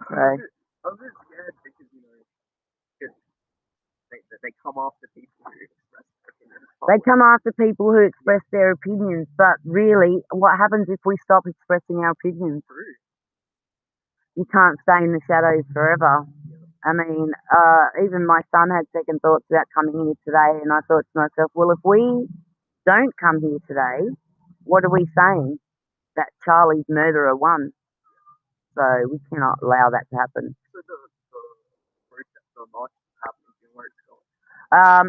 So, I'm just scared because, you know, they come after people who express their opinions. They come after people who express their opinions, but really, what happens if we stop expressing our opinions? You can't stay in the shadows forever. I mean, even my son had second thoughts about coming here today, and I thought to myself, well, if we don't come here today, what are we saying? That Charlie's murderer won. So we cannot allow that to happen. So the march happening in where it's going?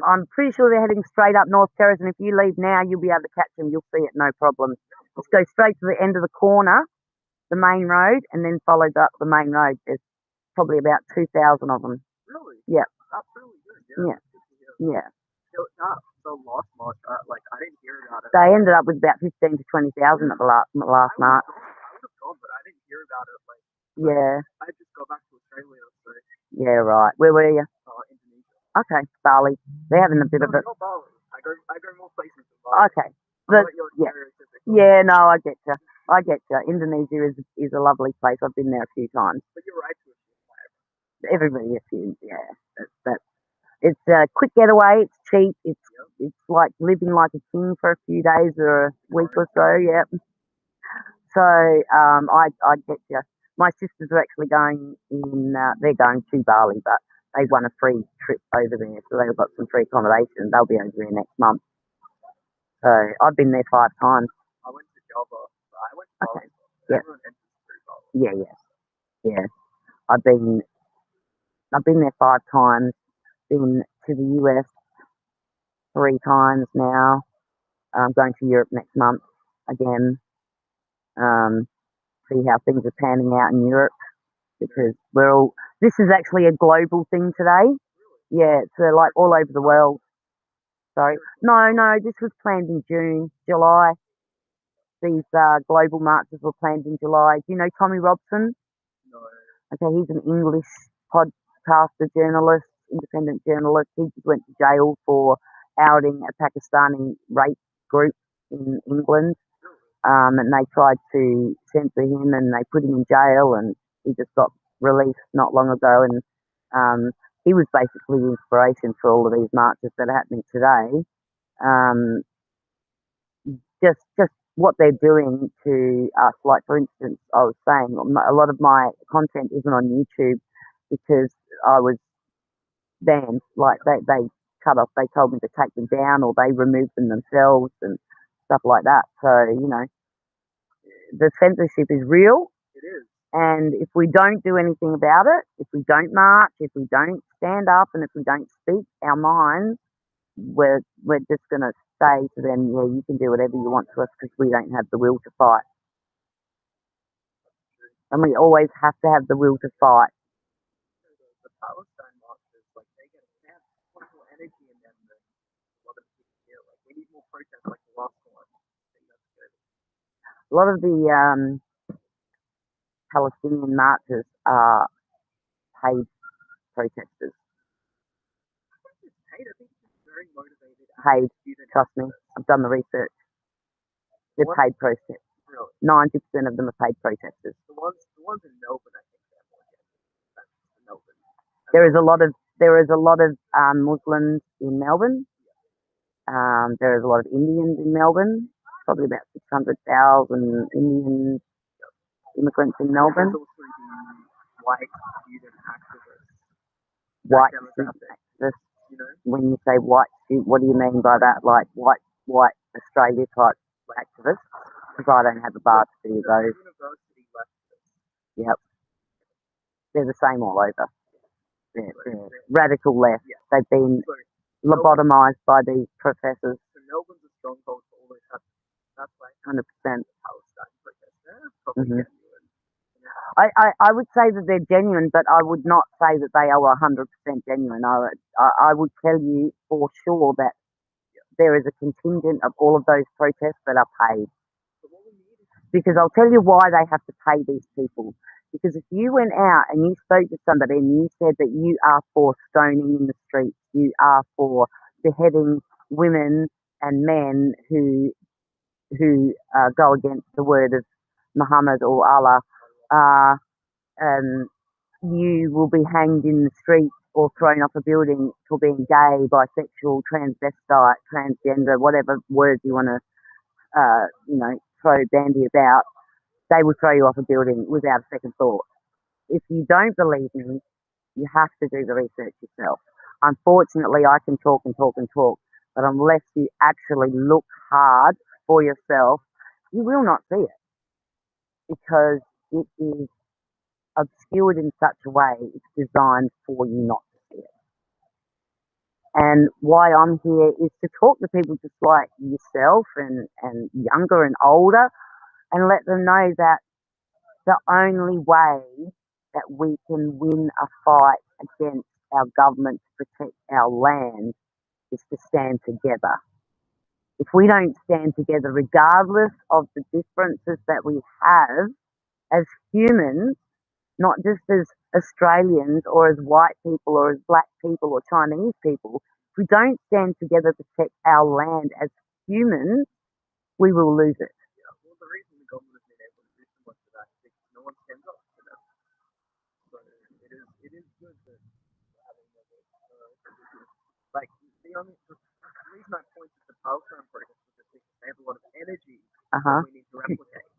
I'm pretty sure they're heading straight up North Terrace, and if you leave now, you'll be able to catch them. You'll see it, no problem. Just go straight to the end of the corner, the main road, and then follow up the main road. There's probably about 2,000 of them. Really? Yeah. That's really good. Yeah. So the last march, I didn't hear about it. They ended up with about 15 to 20,000 at the last march. I would have gone, but I didn't hear about it. Yeah. I just got back to Australia, so. Yeah, right. Where were you? Indonesia. Okay, Bali. They're having a bit of a. Not Bali. I go more places than Bali. Okay. But, yeah, no, I get you. Indonesia is a lovely place. I've been there a few times. But you're right to assume. Everybody assumes, yeah. It's a quick getaway. It's cheap. It's like living like a king for a few days or a week or so. Yeah. So I get you. My sisters are actually going in. They're going to Bali, but they won a free trip over there, so they've got some free accommodation. They'll be over there next month. So I've been there 5 times. I went to Java. I went to Bali. Okay. Yeah. I've been there 5 times. Been to the US 3 times now. I'm going to Europe next month again. See how things are panning out in Europe, because this is actually a global thing today. Yeah, it's like all over the world. Sorry. No, this was planned in June, July. These global marches were planned in July. Do you know Tommy Robson? No. Okay, he's an English podcaster, journalist, independent journalist. He just went to jail for outing a Pakistani rape group in England. And they tried to censor him and they put him in jail and he just got released not long ago. And he was basically the inspiration for all of these marches that are happening today. Just what they're doing to us. Like, for instance, I was saying a lot of my content isn't on YouTube because I was banned. Like, they cut off, they told me to take them down or they removed them themselves and stuff like that. So, you know, the censorship is real. It is. And if we don't do anything about it, if we don't march, if we don't stand up, and if we don't speak our minds, we're just going to say to them, yeah, you can do whatever you want to us because we don't have the will to fight. And we always have to have the will to fight. The Palestine marches, like, they have wonderful energy in them that a lot of people feel. Like, we need more protests like the last one. I think that's good. A lot of the Palestinian marchers are paid protesters. I think it's very motivated. Paid, trust me. I've done the research. They're paid protesters. Really? 90% of them are paid protesters. The ones in Melbourne, I think they're more that's Melbourne. There is a lot of Muslims in Melbourne. There is a lot of Indians in Melbourne. Probably about 600,000 Indian immigrants in Melbourne. There's also the white student activists. White student activists. You know? When you say white student, what do you mean by that? Like white Australia type activists? Because I don't have a bar to do those. University leftists. Yep. They're the same all over. They're radical left. Yeah. They've been lobotomised by these professors. So Melbourne's a stronghold for all those that's like 100%. Palestine protests. Probably genuine. I would say that they're genuine, but I would not say that they are 100% genuine. I would tell you for sure that there is a contingent of all of those protests that are paid. Because I'll tell you why they have to pay these people. Because if you went out and you spoke to somebody and you said that you are for stoning in the streets, you are for beheading women and men who go against the word of Muhammad or Allah, you will be hanged in the street or thrown off a building for being gay, bisexual, transvestite, transgender, whatever words you want to, throw bandy about. They will throw you off a building without a second thought. If you don't believe me, you have to do the research yourself. Unfortunately, I can talk and talk and talk, but unless you actually look hard for yourself, you will not see it because it is obscured in such a way it's designed for you not to see it. And why I'm here is to talk to people just like yourself and younger and older and let them know that the only way that we can win a fight against our government to protect our land is to stand together. If we don't stand together, regardless of the differences that we have as humans, not just as Australians or as white people or as black people or Chinese people, if we don't stand together to protect our land as humans, we will lose it. Yeah, well, the reason the government has been able to do so much of that is because no one stands up for them. So it is good that having like the reason I point to the Palestine protest is because they have a lot of energy that we need to replicate.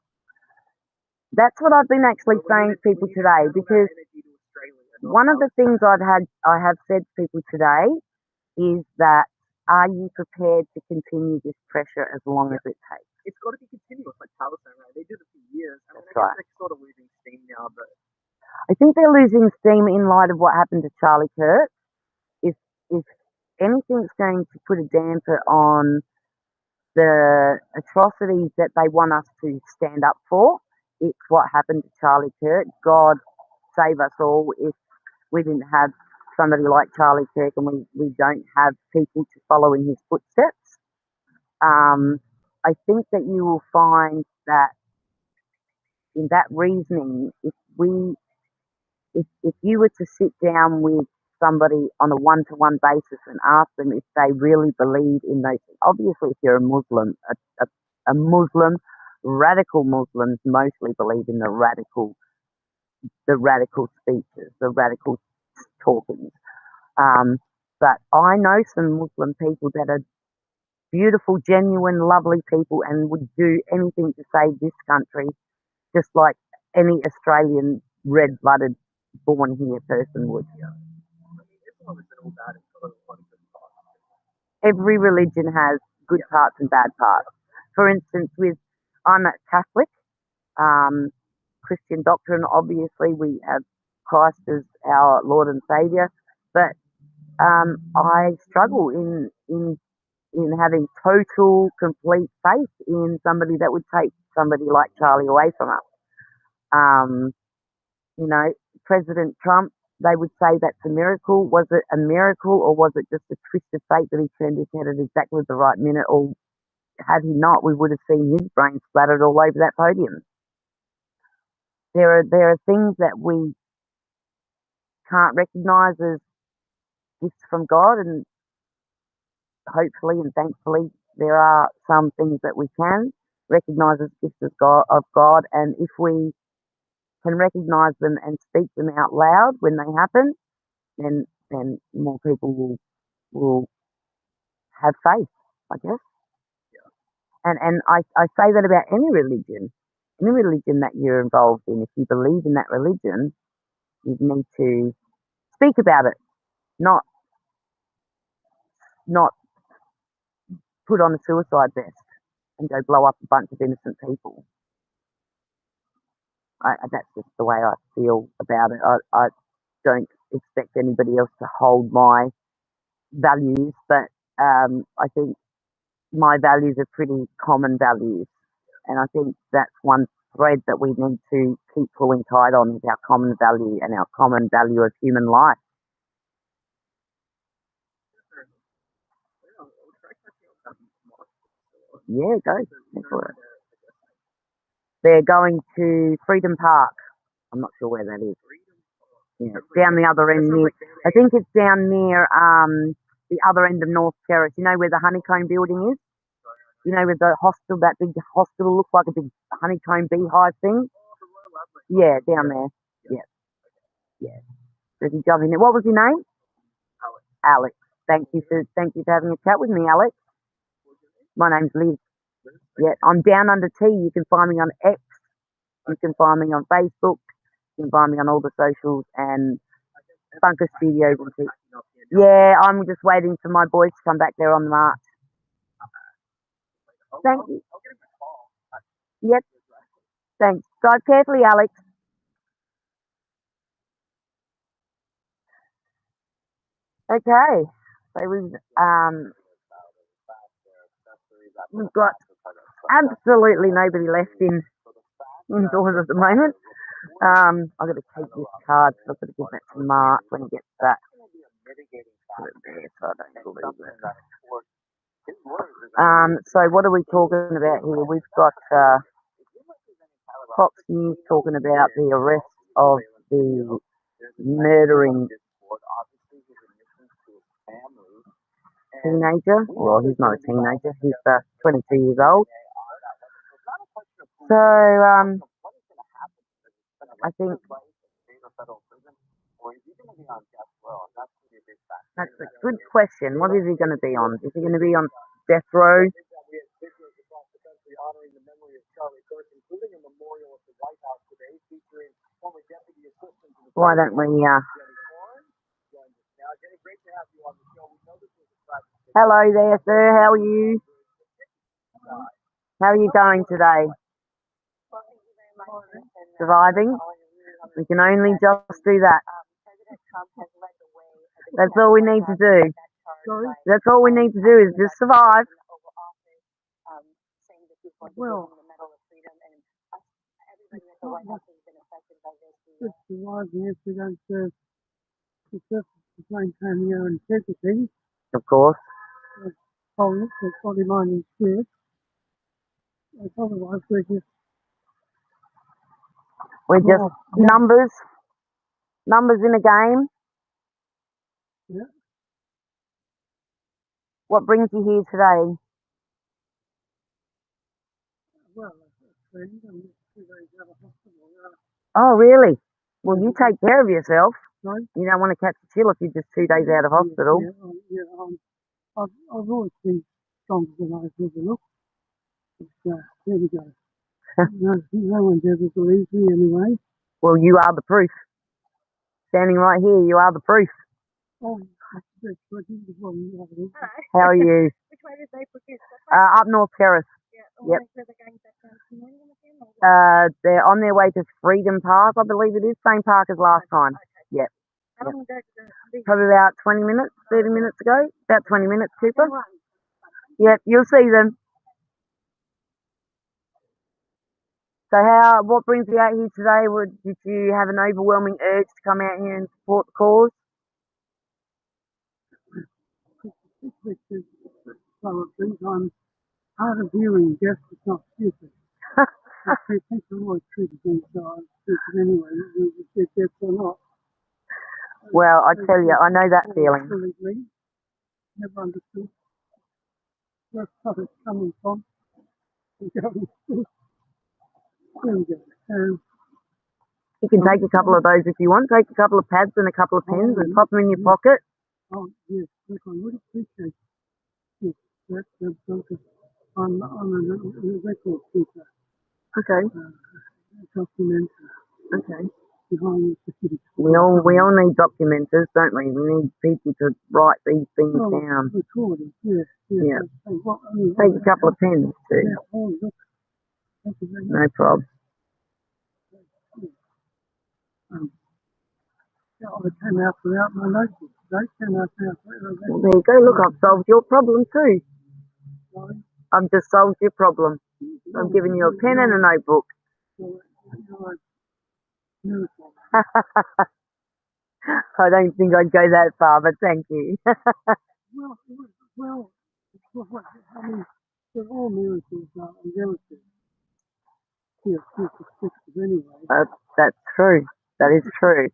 That's what I've been actually saying to people today, because one of the things I have said to people today is that, are you prepared to continue this pressure as long as it takes? It's got to be continuous, like Palestine, right? They did it for years. I mean, That's right. They're sort of losing steam now, but I think they're losing steam in light of what happened to Charlie Kirk. If anything's going to put a damper on the atrocities that they want us to stand up for, it's what happened to Charlie Kirk. God save us all if we didn't have somebody like Charlie Kirk and we don't have people to follow in his footsteps. I think that you will find that in that reasoning, if you were to sit down with somebody on a one-to-one basis and ask them if they really believe in those, obviously if you're a Muslim, a Muslim, radical Muslims mostly believe in the radical speeches, the radical talkings. But I know some Muslim people that are beautiful, genuine, lovely people and would do anything to save this country, just like any Australian red-blooded, born here person would. Every religion has good parts and bad parts. For instance, I'm a Catholic, Christian doctrine. Obviously, we have Christ as our Lord and Saviour, but I struggle in having total, complete faith in somebody that would take somebody like Charlie away from us. You know, President Trump, they would say that's a miracle. Was it a miracle or was it just a twist of fate that he turned his head at exactly the right minute? Or had he not, we would have seen his brain splattered all over that podium. There are things that we can't recognise as gifts from God, and hopefully and thankfully there are some things that we can recognise as gifts of God, and if we can recognise them and speak them out loud when they happen, then more people will have faith, I guess. And I say that about any religion that you're involved in. If you believe in that religion, you need to speak about it, not put on a suicide vest and go blow up a bunch of innocent people. That's just the way I feel about it. I don't expect anybody else to hold my values, but I think my values are pretty common values, and I think that's one thread that we need to keep pulling tight on, is our common value and our common value of human life. Yeah, go for it. They're going to Freedom Park. I'm not sure where that is. Yeah, it's down the other end near. I think it's down near the other end of North Terrace. You know where the honeycomb building is? You know where the hospital, that big hospital looks like a big honeycomb beehive thing? Yeah, down there. Yeah, yeah. So if you jump in there, what was your name? Alex. Thank you for having a chat with me, Alex. My name's Liz. Yeah, I'm Down Under T. You can find me on X. You can find me on Facebook. You can find me on all the socials and Bunker Studios. Yeah, I'm just waiting for my boys to come back there on the march. Thank you. Yep. Thanks. Drive carefully, Alex. Okay. So we've got absolutely nobody left indoors at the moment. I've got to take this card, so I've got to give that to Mark when he gets back. Put it there so I don't lose it. So what are we talking about here? We've got Fox News talking about the arrest of the murdering teenager. Well, he's not a teenager. He's 22 years old. So I think that's a good question. What is he going to be on? Is he going to be on death row? Why don't we? Hello there, sir. How are you? How are you going today? Surviving? We can only just do that. That's all we need to do. That's all we need to do is just survive. Well, good survive, yes, we don't maintain your integrity. Of course. Wholeness, their body, mind, and spirit. Otherwise, we're just numbers in a game. Yeah. What brings you here today? Well, a friend, and 2 days out of hospital. Oh, really? Well, you take care of yourself. Sorry? You don't want to catch a chill if you're just 2 days out of hospital. I've always been stronger than I've ever looked. There we go. No one's ever believed me anyway. Well, you are the proof. Standing right here, you are the proof. Oh, that's what you want. How are you? Which way did they put this? Up North Terrace. Yeah. Yep. They're on their way to Freedom Park, I believe it is. Same park as last time. Yep. How long ago did they? Probably about 20 minutes, 30 minutes ago. About 20 minutes, Cooper. Yep, you'll see them. So what brings you out here today? Did you have an overwhelming urge to come out here and support the cause? I'm hard of hearing, deaf is not stupid. People always treated me so I'm stupid anyway, whether they're deaf or not. Well, I tell you, I know that feeling. Never understood where it's coming from. There we go. You can take a couple of those if you want. Take a couple of pads and a couple of pens and pop them in your pocket. Oh, yes. Look, I would appreciate it. That's because I'm a record keeper. Okay. Documentary. Okay. Behind the city. We all need documenters, don't we? We need people to write these things down. Recording, yes. Yeah. Take a couple of pens too. Yeah. Oh, look. Thank you very much. No problem. I came out without my notebook today. Well, there you go. Look, I've solved your problem too. Sorry? I've just solved your problem. I'm giving you a pen and a notebook. I don't think I'd go that far, but thank you. well, I mean, they're all miracles and relatives. Here, perspective anyway. That's true. That is true.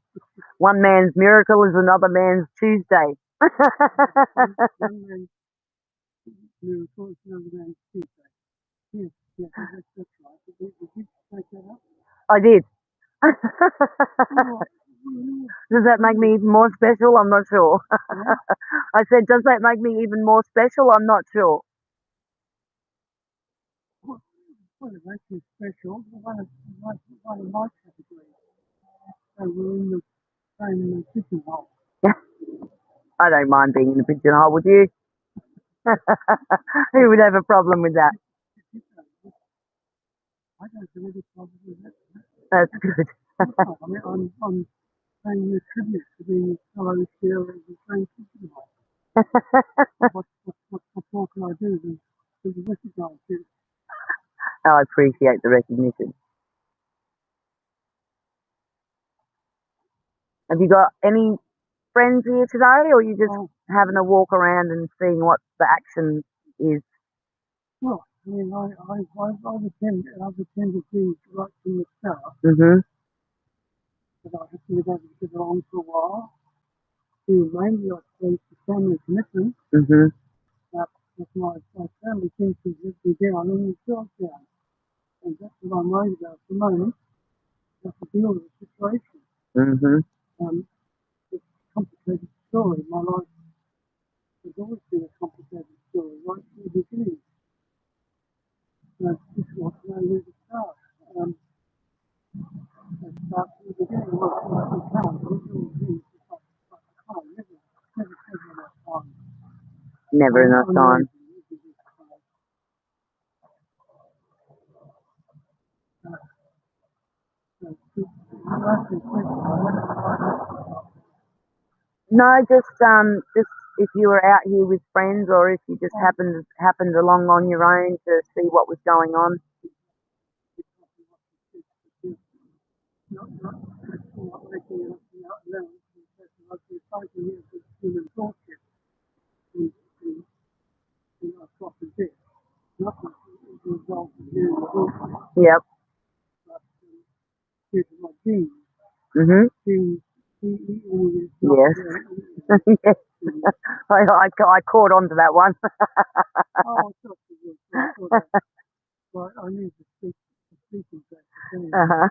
One man's miracle is another man's Tuesday. One man's miracle is another man's Tuesday. Yes, that's right. Did you take that up? I did. Does that make me even more special? I'm not sure. I said, does that make me even more special? I'm not sure. Well, it makes you special. One of my categories. So we're in the same pigeonhole. I don't mind being in a pigeonhole, would you? Who would have a problem with that? I don't have any problem with that. That's good. I mean, I'm paying you tribute to being a fellow sharer of the same pigeonhole. What more can I do than recognise you? I appreciate the recognition. Have you got any friends here today, or are you just having a walk around and seeing what the action is? Well, I mean, I've attended these right from the start. Mm-hmm. But I have to live over to get along for a while. Mainly, I suppose, the family commitment. Mm-hmm. But if my family seems to let me down and the job down. And that's what I'm worried about at the moment. I have to deal with the situation. Mm-hmm. It's a complicated story. My life has always been a complicated story, right from the beginning. It's difficult to know where to start. Start from the beginning. Well, you can't. Never enough time. No, just if you were out here with friends, or if you just happened along on your own to see what was going on. human torture in our proper death. Nothing as a result of human torture, Yep. but due to my genes. Mhm. Genes, Yes. Yes. I caught on to that one. oh, it's not so good. Right, I need to speaking practice anyway. Uh-huh.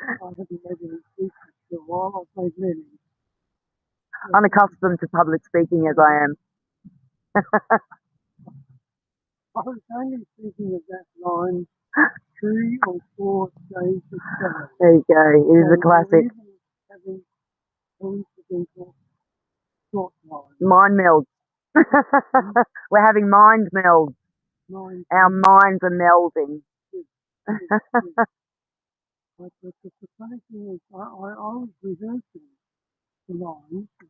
I haven't made any speeches for a while. I've made many. Unaccustomed to public speaking as I am. I was only thinking of that line 3 or 4 days ago. There you go. It is a classic. Even having coincidental thought lines. Mind melds. We're having mind melds. Our minds are melding. But the funny thing is, I was rehearsing the lines at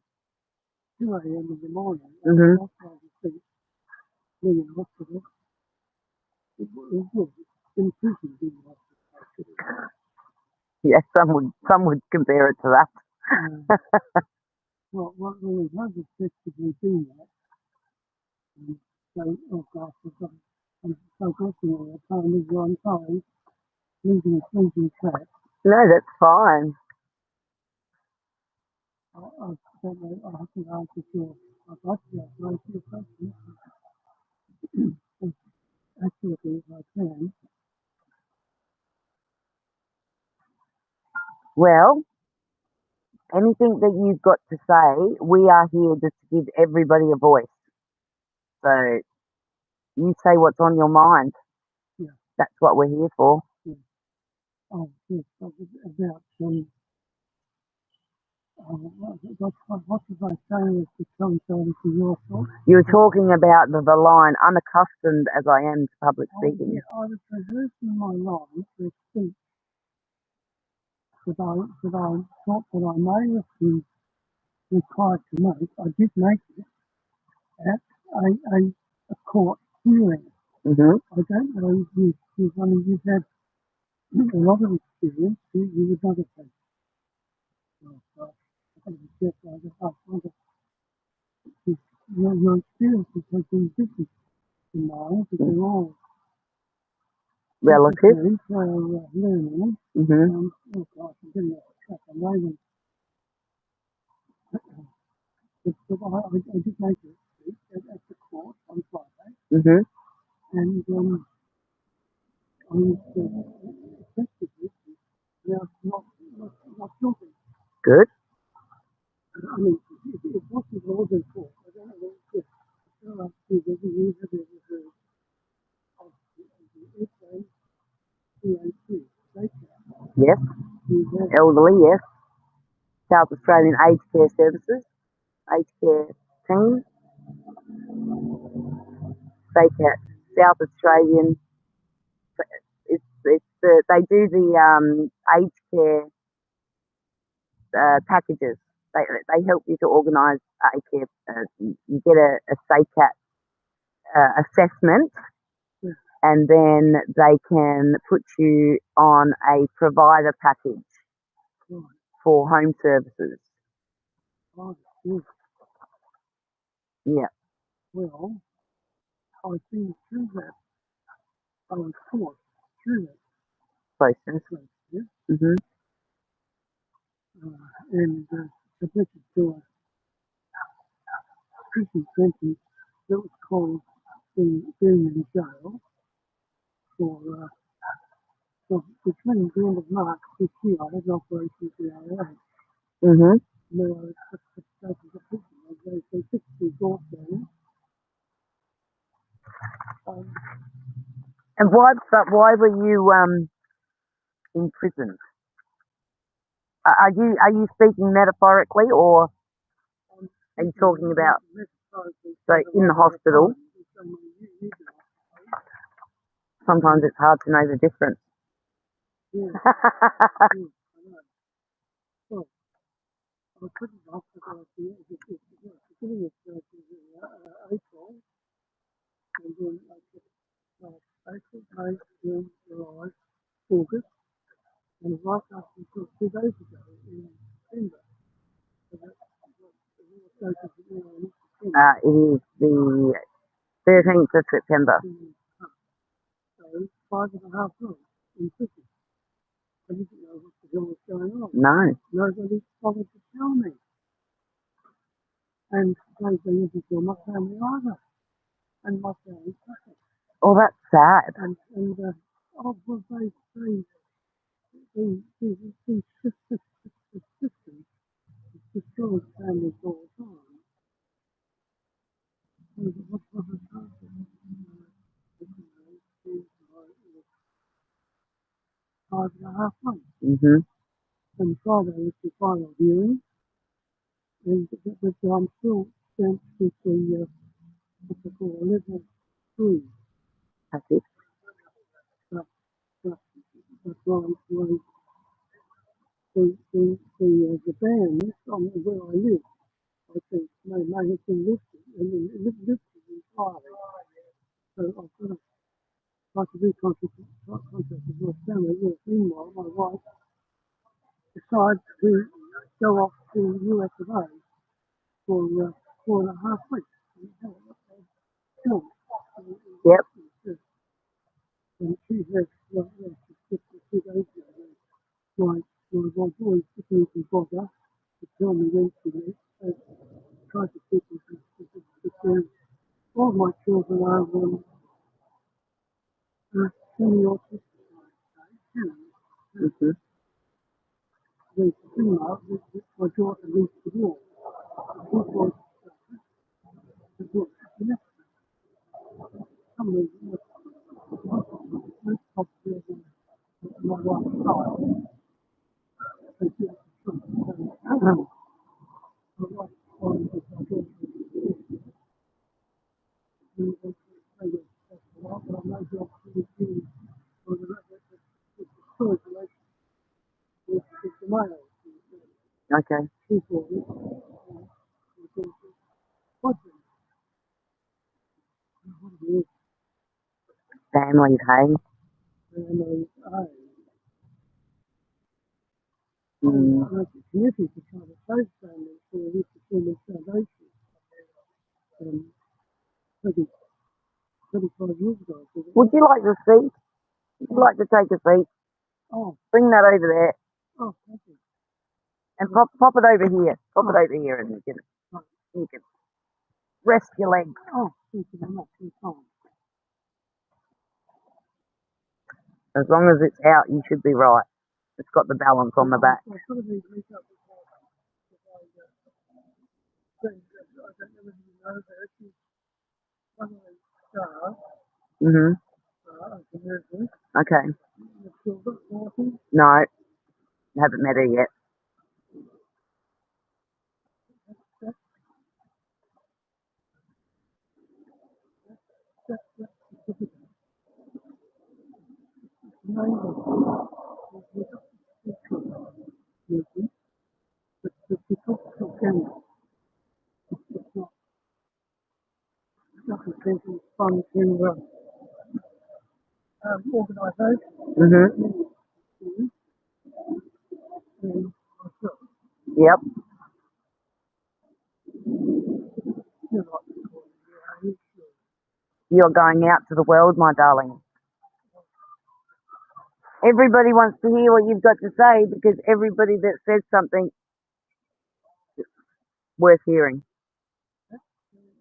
2 a.m. in the morning. Mhm. After I was asleep, being in hospital. It was good. In prison, being in hospital. Yes, some would compare it to that. Well, really has effectively been that. And so, oh gosh, I'm so grateful all the time. Is on time, losing track. No, that's fine. I don't know, I haven't answered your, I'd like to answer your question. As accurately as I can. Well, anything that you've got to say, we are here just to give everybody a voice. So you say what's on your mind. Yeah. That's what we're here for. Yeah. Oh, yes, about, what was I saying as to come to your thoughts? You were talking about the line, unaccustomed as I am to public speaking. Yeah, I was rehearsing my line for a speech that I thought that I may have been required to make. I did make it at a court hearing. Mhm. I don't know if you've had a lot of experience. You would not have had. Your experiences have been different to mine, but they're all Relative. learning. Mhm. Oh gosh, I'm getting off track. I'm waiting. But I did make a speech at the court on Friday, Mhm. and I was effectively not guilty. Good. I mean, it wasn't all their fault. I don't know what it is. Whether you have ever heard of the SACAC, Yes. Elderly, yes. South Australian Aged Care Services, Aged Care Team, SACAT, South Australian. They do the aged care packages. They help you to organise a care. You get a SACAT assessment, and then they can put you on a provider package for home services. Oh, yes. Yeah. Well, I've been through that. I was taught through that Process. process, Mhm. and submitted to a prison sentence that was called being in jail for between the end of March this year. I had an operation at the AA. Mhm. Now I was taken to prison. They fixed the door down. And why were you imprisoned? Are you speaking metaphorically, or are you talking about so in the hospital? Sometimes it's hard to know the difference. Yeah, I know. So, I couldn't hospital at the beginning of April, and then April, May, June, July, August, and right up until 2 days ago in September. So It is the 13th of September. So 5.5 months in city. I didn't know what the hell was going on. No. Nobody bothered to tell me. And they didn't tell my family either. And my family suffered. Oh, that's sad. And oh, well, these systems destroy families all the time. What has happened? 5.5 months. Mm-hmm. And Friday was the final viewing. And I'm still sent with the what they call a level 3. That's it. But that's why the bands on where I live, I think may have been lifted and lifted entirely. So I've got to try to do contact with my family. Well, meanwhile, my wife decides to go off to the US of A for 4.5 weeks. Yep. And she has, just a few days ago, my boys didn't even bother to tell me when she left. They tried to keep me because all my children are semi-autistic. Mm-hmm. There's female, my daughter lives to walk. She was to walk. You know, some reason, most possibly my wife's side. So she has to my wife's side is my daughter. But I'm not sure if it's or the story relationship with the male. Okay. People, what is Families, hey? family? Mm. I committed to try to save families for this human salvation 30, 35 years ago. Would you like to see? Would you like to take a seat? Oh, Bring that over there thank you. and pop it over here. Pop it over here and you can rest your legs. Oh, thank you very much for your time. As long as it's out, you should be right. It's got the balance on the back. I've got to be reached up with I don't know whether you know that she's one of those stars. Mhm. Okay. You've still got 40. No, haven't met her yet. But because it's not family, it's not a pension fund to organisation. Mhm. And Yep. you're not You're going out to the world, my darling. Everybody wants to hear what you've got to say because everybody that says something worth hearing.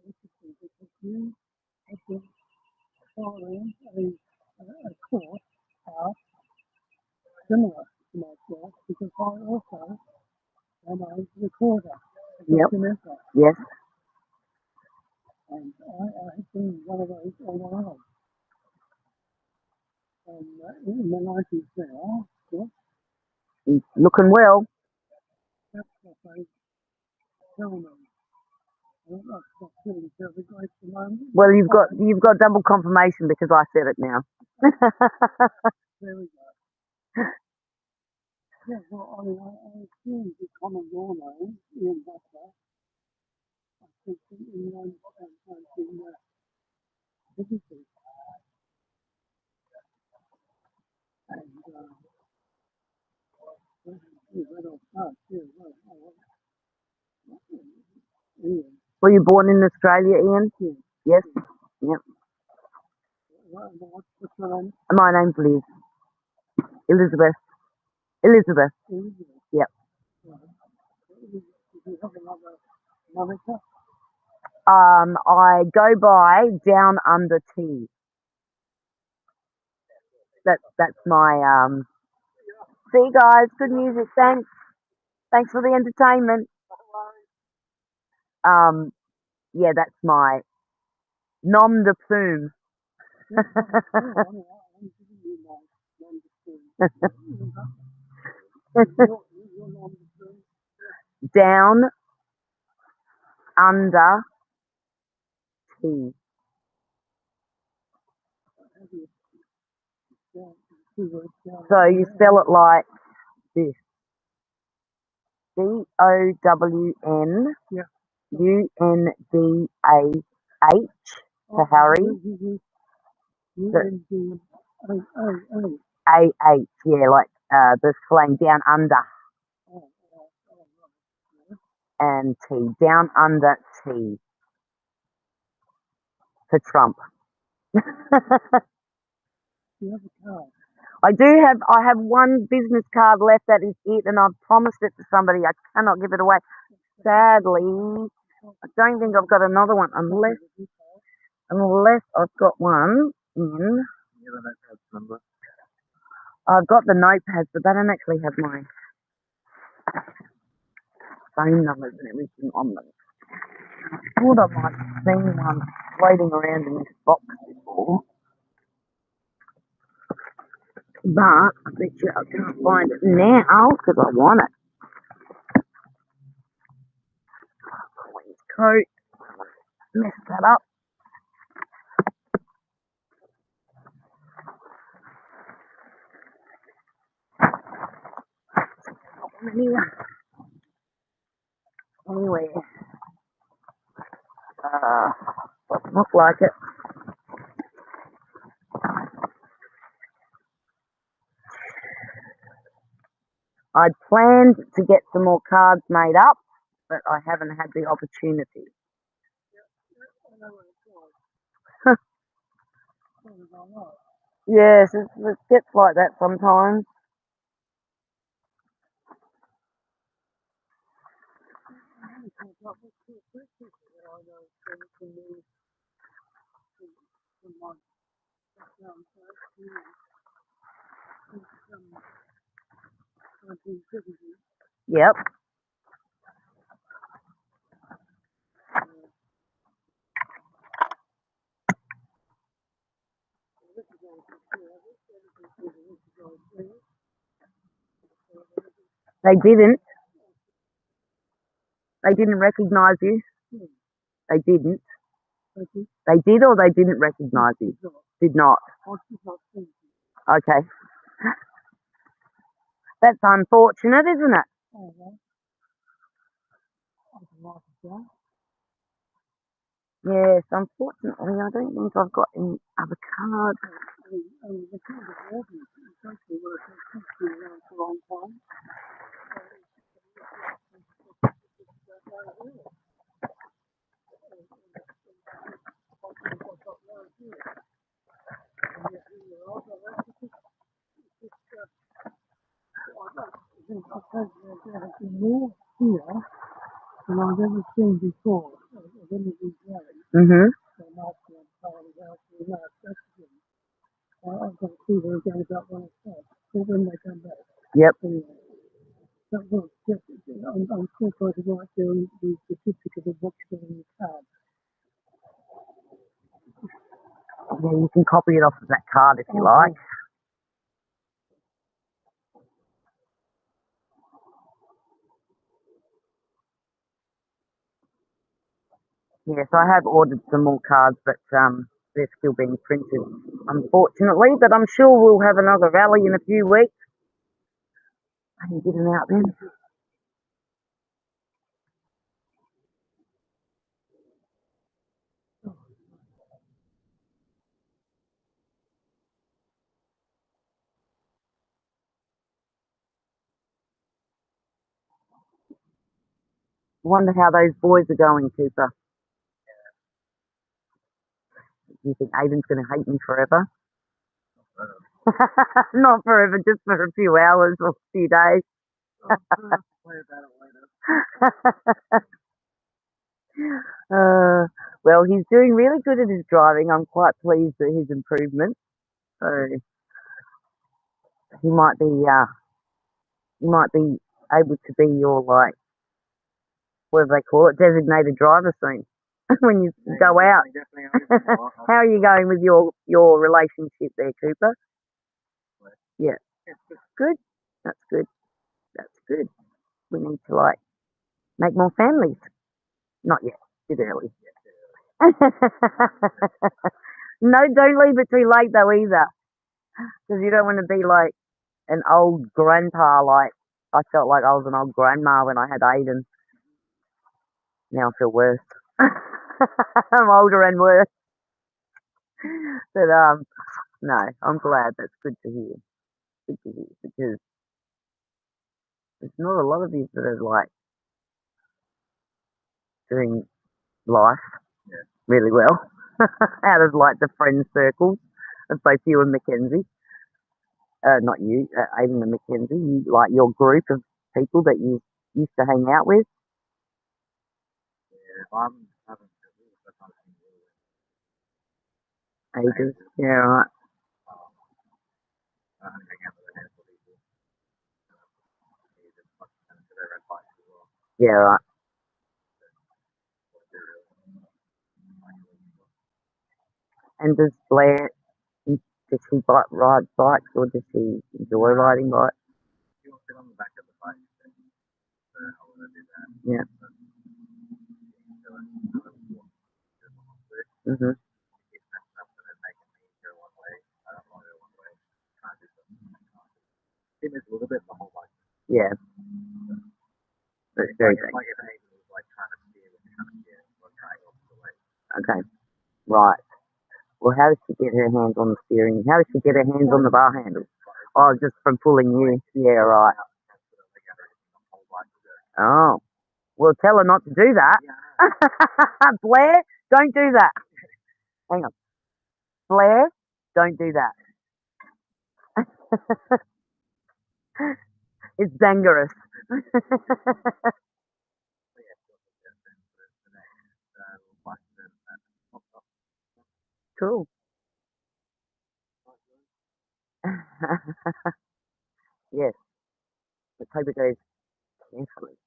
interesting because you have been following a course path similar to my course because I also am a recorder, a Yep. documenter, Yes. and I have been one of those all my life. And in the 90s now, yes, He's looking well. that's what they tell me. I'm not feeling terribly great at the moment. Well, you've got double confirmation because I said it now. There we go. Yeah, well, I assume the common law name, Ian Butler, I think in 1970, and we went off past, yeah, well, anyway, Were you born in Australia, Ian? Yes. Yep. What's your name? My name's Liz. Elizabeth. Elizabeth. Yep. Did you have another monitor? I go by Down Under Tea. That's my See you guys, good music, thanks. Thanks for the entertainment. Yeah, that's my nom de plume. Down Under Tea. So you spell it like this. DOWN UNDAH for Harry. AH, yeah, like the slang down under and T. Down under T for Trump. I have one business card left, that is it, and I've promised it to somebody. I cannot give it away. Sadly, I don't think I've got another one unless I've got one in. I've got the notepads, but they don't actually have my phone numbers and everything on them. I thought I might have seen one floating around in this box before. But I bet you I can't find it now because I want it. Queen's coat. Mess that up. Anyway. Doesn't look like it. I'd planned to get some more cards made up, but I haven't had the opportunity. Yes, it gets like that sometimes. Yep. They didn't. They didn't recognise you. They didn't. They did or they didn't recognise you? Did not. Okay. That's unfortunate, isn't it? Yes, unfortunately, I don't think I've got any other cards. More here than I've ever seen before. Mhm. I've got to see where it goes up when it starts, or when they come back. Yep. I'm still trying to write down the certificate of what's going in the card. Yeah, you can copy it off of that card if you like. Yes, I have ordered some more cards, but they're still being printed, unfortunately. But I'm sure we'll have another rally in a few weeks. I can get them out then. Wonder how those boys are going, Cooper. you think Aiden's going to hate me forever? Not forever, just for a few hours or a few days. Well, he's doing really good at his driving. I'm quite pleased at his improvement. So he might be able to be your, like, what do they call it, designated driver soon when you go out. How are you going with your relationship there, Cooper? Yeah, good. That's good. That's good. We need to, like, make more families. Not yet. Too early. No, don't leave it too late though either, because you don't want to be like an old grandpa. Like I felt like I was an old grandma when I had Aiden. Now I feel worse. I'm older and worse. But no, I'm glad. That's good to hear. Good to hear, because there's not a lot of you that are like doing life really well out of like the friend circles of both you and Mackenzie. Not you, Aiden and Mackenzie. You, like your group of people that you used to hang out with. Ages. Yeah, right. Yeah, right. And does Blair, does she ride bikes, or does she enjoy riding bikes? Yeah. Mhm. Yeah. That's very good. Okay. Right. Well, how does she get her hands on the steering? How does she get her hands on the bar handle? Oh, just from pulling you. Yeah, right. Oh. Well, tell her not to do that. Blair, don't do that. Hang on. Blair, don't do that. It's dangerous. Cool. Yes. The paper goes carefully.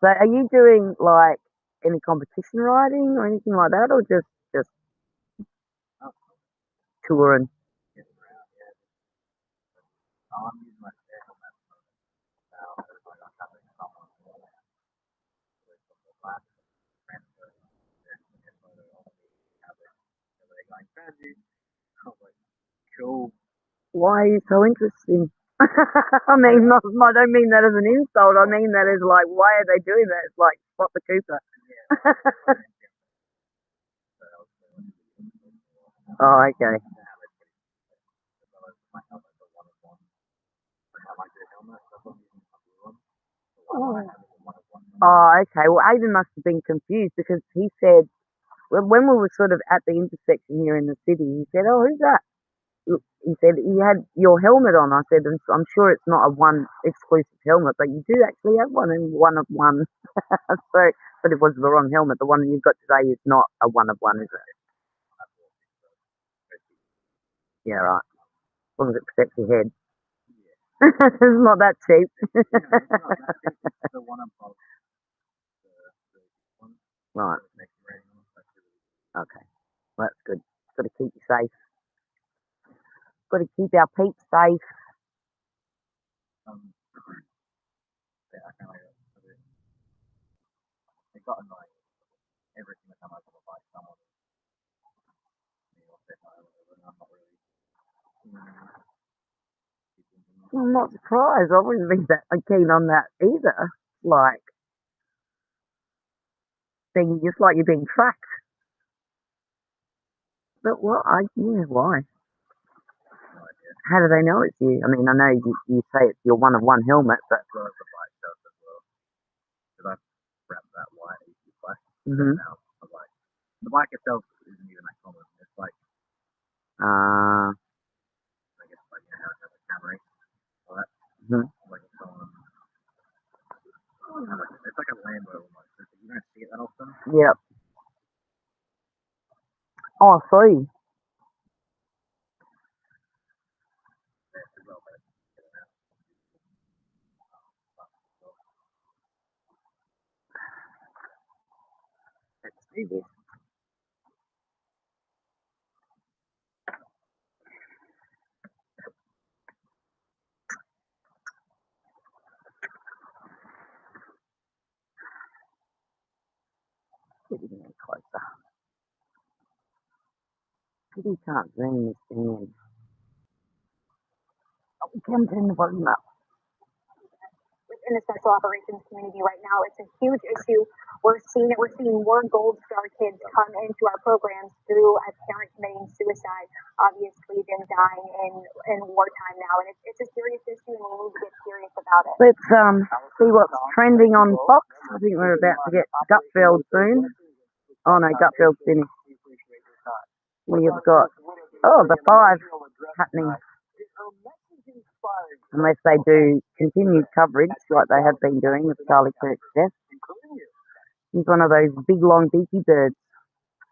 So are you doing like any competition riding or anything like that, or just touring? Why are you so interesting? I mean, I don't mean that as an insult. I mean that as like, why are they doing that? It's like, spot the Cooper. Oh, okay. Oh, okay. Well, Aiden must have been confused, because he said, when we were sort of at the intersection here in the city, he said, "Oh, who's that?" He said, "You had your helmet on." I said, "I'm sure it's not a one exclusive helmet, but you do actually have one, and one of one." So, but it was the wrong helmet. The one you've got today is not a one of one, is it? Yeah, right. As long as it protects your head. It's not that cheap. Right. Okay. Well, that's good. Got to keep you safe. Got to keep our peeps safe. I'm not surprised. I wouldn't be that keen on that either. Like, being just like you're being tracked. But what? Yeah, why? How do they know it's you? I mean, I know you say it's your one of one helmet, but Mm-hmm. But like the bike itself isn't even that common. It's like Uh, I guess like you know how it has a Camry, all that. mhm. Like it's on. It's like a Lambo almost. You don't see it that often. Yep. Oh, sorry. Let's do this. Getting a closer. Pity can't zoom this thing in. Oh, we can turn the volume up. In the special operations community right now, it's a huge issue. We're seeing more Gold Star kids come into our programs through a parent committing suicide, obviously them dying in wartime now, and it's a serious issue, and we need to get serious about it. Let's see what's trending on Fox. I think we're about to get Gutfeld soon. Oh no, Gutfeld's finished. We have got the 5 happening. Unless they do continued coverage like they have been doing of Charlie Kirk's death. He's one of those big long beaky birds.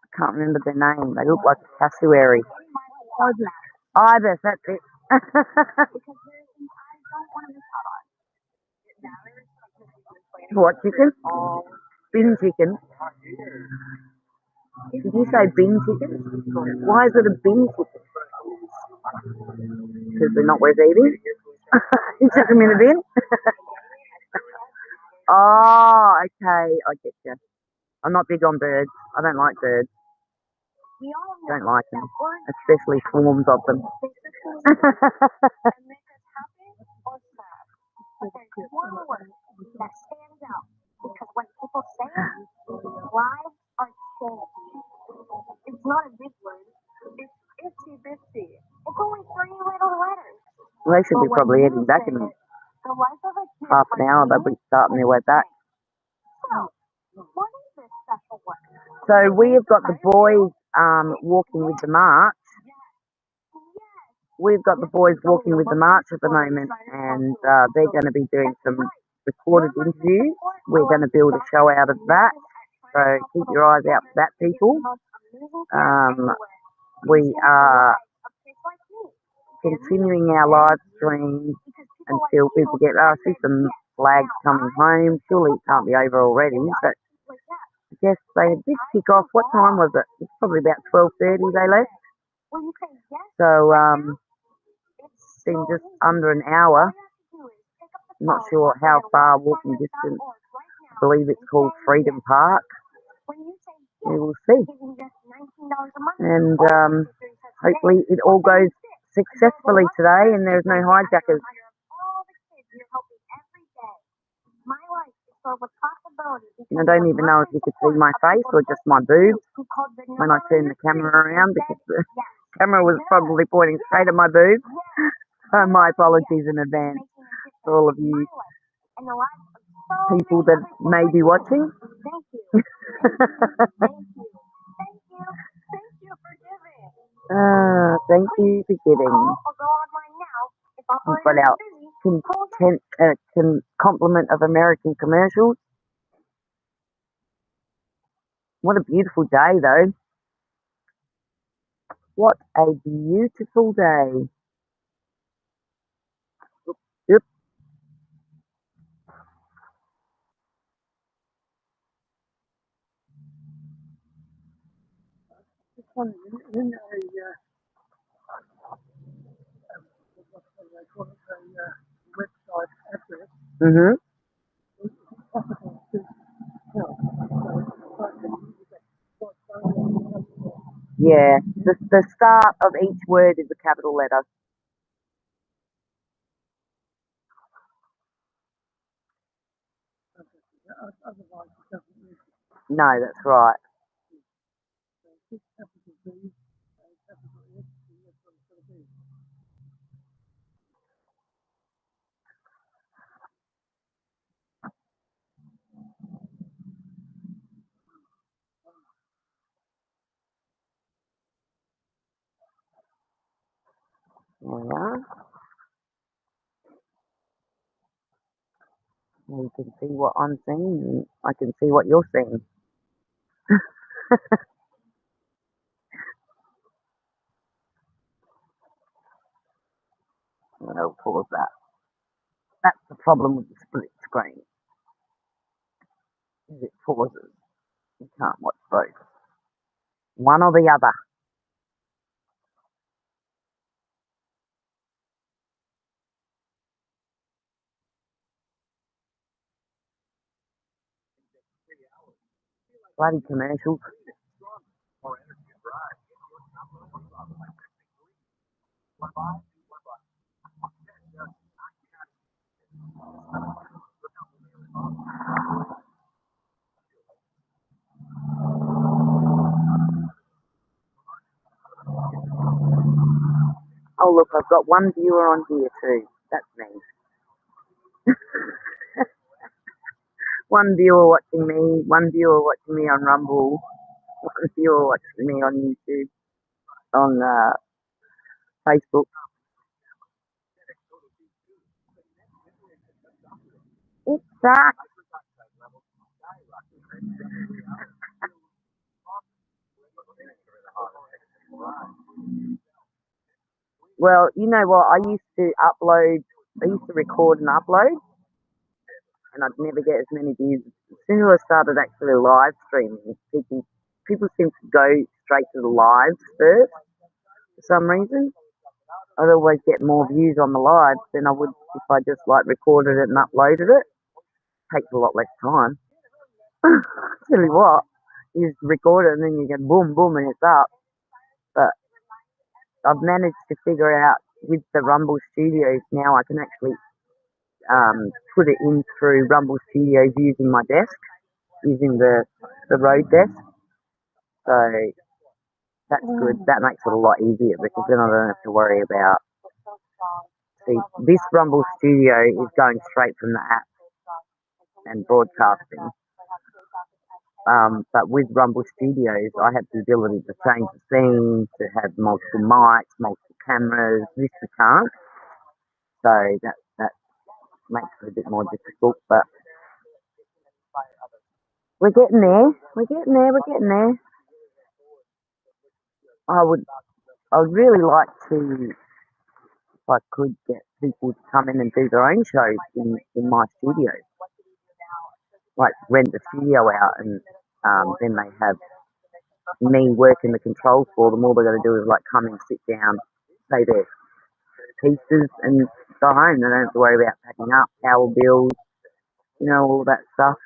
I can't remember their name. They look like a cassowary. Ibis, that's it. What chicken? Bin chicken. Did you say bin chicken? Why is it a bin chicken? Because they're not worth eating? You chuck them in the bin? Oh, okay, I get you. I'm not big on birds. I don't like birds. Don't like them, especially swarms of them. That stands out because when people say it, lives are changed. It's not a big word. It's itsy bitsy. It's only 3 little letters. Well, they should be probably heading back in the life of a kid half an hour. They'll be starting their way back. So, what is this special one? So we have got the boys walking with the march. We've got the boys walking with the march at the moment, and they're going to be doing some recorded interviews. We're going to build a show out of that, so keep your eyes out for that, people. We are continuing our live stream until people get. I see some flags coming home. Surely it can't be over already, but I guess they did kick off. What time was it? It's probably about 12:30 they left. So it's been just under an hour. I'm not sure how far walking distance. I believe it's called Freedom Park. We will see. And hopefully it all goes successfully today and there's no hijackers. I don't even know if you could see my face or just my boobs when I turned the camera around, because the camera was probably pointing straight at my boobs. So my apologies in advance for all of you people that may be watching. Thank you for giving. We've got our complement of American commercials. What a beautiful day, though. What a beautiful day. Yep. In website address, Mhm. it's possible to tell. Yeah. The start of each word is a capital letter. Otherwise, it doesn't really. No, that's right. It's capital B, capital S, that's what it's going to be. There we are. You can see what I'm seeing, and I can see what you're seeing. I'll pause that. That's the problem with the split screen, is it pauses. You can't watch both. One or the other. Bloody commercials. Oh look, I've got one viewer on here too. That's me. One viewer watching me, one viewer watching me on Rumble, one viewer watching me on YouTube, on Facebook. It sucks. Well, you know what? I used to record and upload, and I'd never get as many views. As soon as I started actually live streaming, people seem to go straight to the lives first for some reason. I'd always get more views on the lives than I would if I just like recorded it and uploaded it. Takes a lot less time. Tell you what, you just record it and then you go boom, boom, and it's up. But I've managed to figure out with the Rumble Studios now I can actually put it in through Rumble Studios using my desk, using the Rode desk. So that's good. That makes it a lot easier because then I don't have to worry about. See, this Rumble Studio is going straight from the app and broadcasting. But with Rumble Studios, I have the ability to change the scene, to have multiple mics, multiple cameras. This we can't. So that makes it a bit more difficult, but we're getting there. We're getting there. We're getting there. I'd really like to, if I could, get people to come in and do their own shows in my studio. Like rent the studio out and then they have me working the controls for them. All they're going to do is like come and sit down, say their pieces and go home. They don't have to worry about packing up, power bills, all that stuff.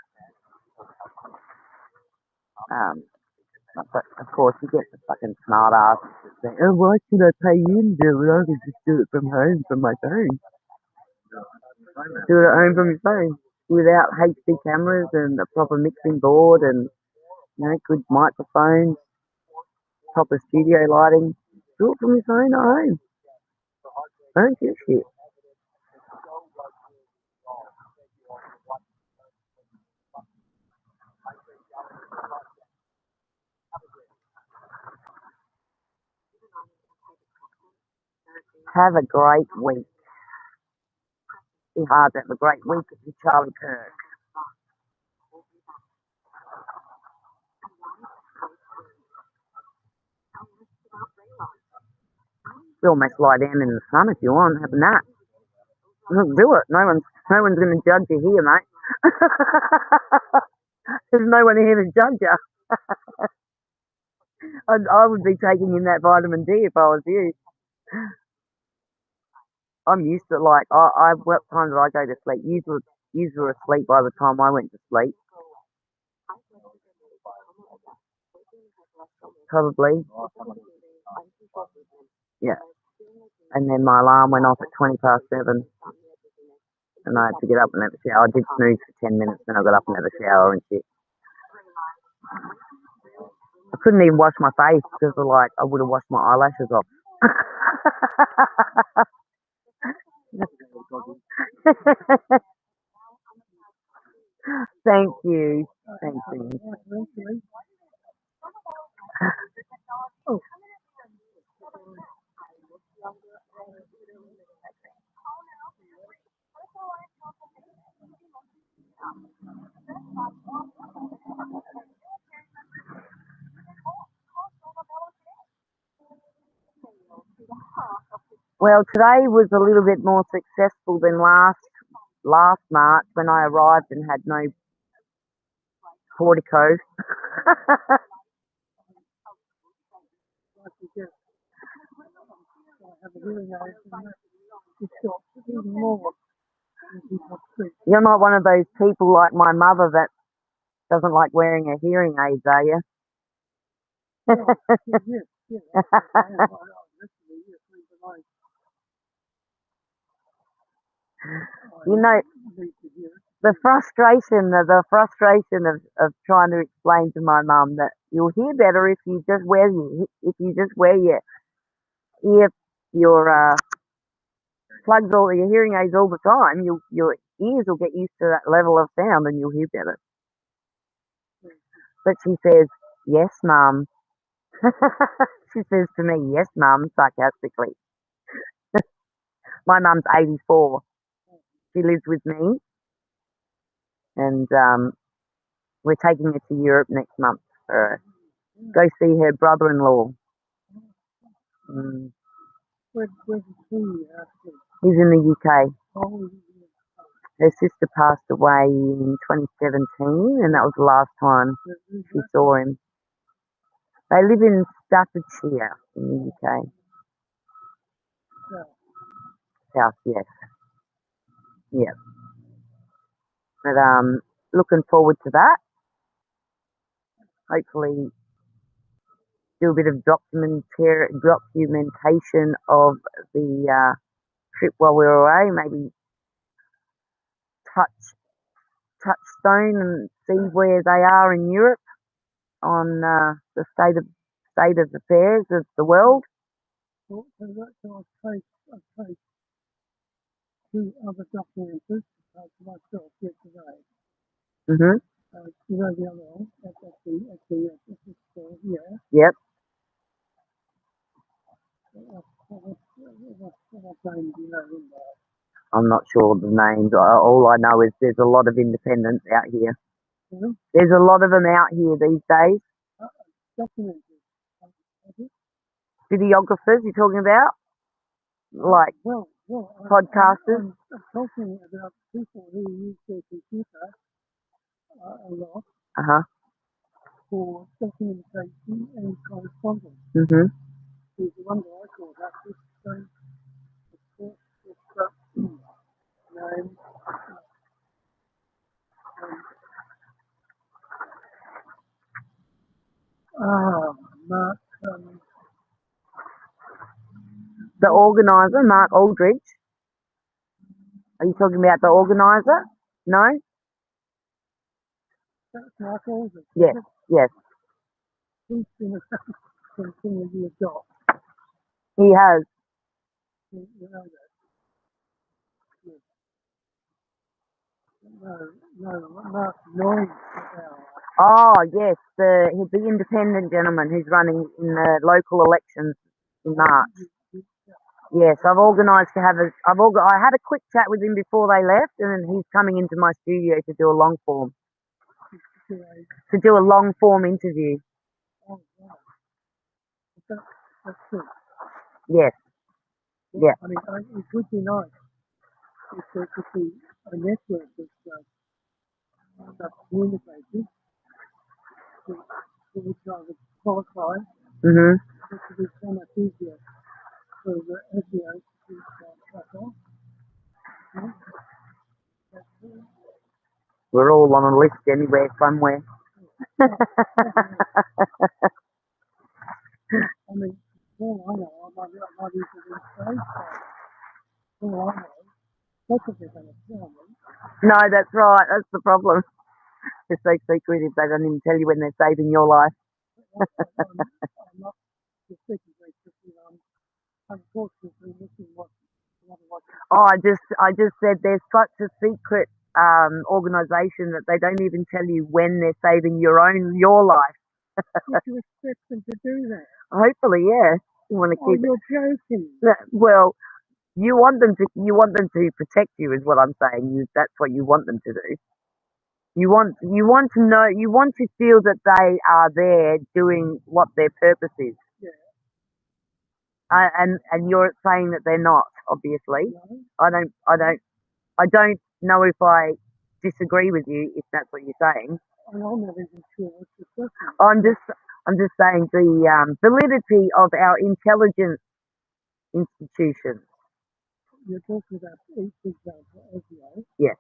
But of course you get the fucking smart ass saying, oh, why should I pay you to do it? I can just do it from home, from my phone. Do it at home from your phone without HD cameras and a proper mixing board and good microphones, proper studio lighting. Do it from your phone at home. I don't give a shit. Have a great week. Be hard to have a great week if you're Charlie Kirk. You almost lie down in the sun if you want, have a nap. Do it. No one's going to judge you here, mate. There's no one here to judge you. I would be taking in that vitamin D if I was you. I'm used to what time did I go to sleep? You were asleep by the time I went to sleep. Probably. Yeah. And then my alarm went off at 7:20. And I had to get up and have a shower. I did snooze for 10 minutes, then I got up and had a shower and shit. I couldn't even wash my face because I would have washed my eyelashes off. Thank you. Thank you. Well, today was a little bit more successful than last March when I arrived and had no portico. Like you get, I have a hearing aid and it's got even more than people speak. You're not one of those people like my mother that doesn't like wearing a hearing aid, are you? Yes, I am. Literally, yes, but You know, need to hear it. the frustration of trying to explain to my mum that you'll hear better if you just wear your plugs or your hearing aids all the time. Your ears will get used to that level of sound and you'll hear better. But she says, "Yes, mum." She says to me, "Yes, mum," sarcastically. My mum's 84. She lives with me, and we're taking her to Europe next month for go see her brother-in-law. Mm. Where did she actually? He's in the UK. Oh, Her sister passed away in 2017, and that was the last time she saw him. They live in Staffordshire in the UK. South, yes. Yeah. But looking forward to that. Hopefully do a bit of documentation of the trip while we were away, maybe touchstone and see where they are in Europe on the state of affairs of the world. well, so I take 2 other documents to take myself yesterday. Mhm. You know the other one? That's the store, yeah. Yep. What name do you know in there? I'm not sure of the names. All I know is there's a lot of independents out here. Mm-hmm. There's a lot of them out here these days. Documents. Videographers, you're talking about? Like Well, podcasters? I'm talking about people who use their computer a lot Uh-huh. for documentation and correspondence. Mhm. There's one that I call that this name. Mark. The organizer, Mark Aldridge. Are you talking about the organizer? No? That's Mark Aldridge. Yes, yes. He's been a continually adopt. He has. You know that. Yes. No, Mark Lloyd. Oh, yes, the independent gentleman who's running in the local elections in March. Yes, I've organised to have I had a quick chat with him before they left, and he's coming into my studio to do a long form interview. Oh, wow. That's good. Yes, Well, yeah. I mean, it would be nice if there could be a network of communicators to which I would qualify. Mhm. It would be so much easier for the SEO to track off. We're all on a list anywhere, somewhere. I mean, all I know, I might even be saved. All I know, that's what they're going to tell me. No, that's right. That's the problem. They're so secretive. They don't even tell you when they're saving your life. I'm not just speaking very quickly. I'm unfortunately missing what. Oh, I just said there's such a secret organisation that they don't even tell you when they're saving your life. Did you expect them to do that? Hopefully, yeah. You want to keep you're joking. Well, you want them to protect you, is what I'm saying. That's what you want them to do. You want to know. You want to feel that they are there doing what their purpose is. Yeah. And you're saying that they're not, obviously. No, I don't know if I disagree with you, if that's what you're saying. and I'm not even sure what's the question. I'm just saying the validity of our intelligence institutions. You're talking about each example, okay? Yes.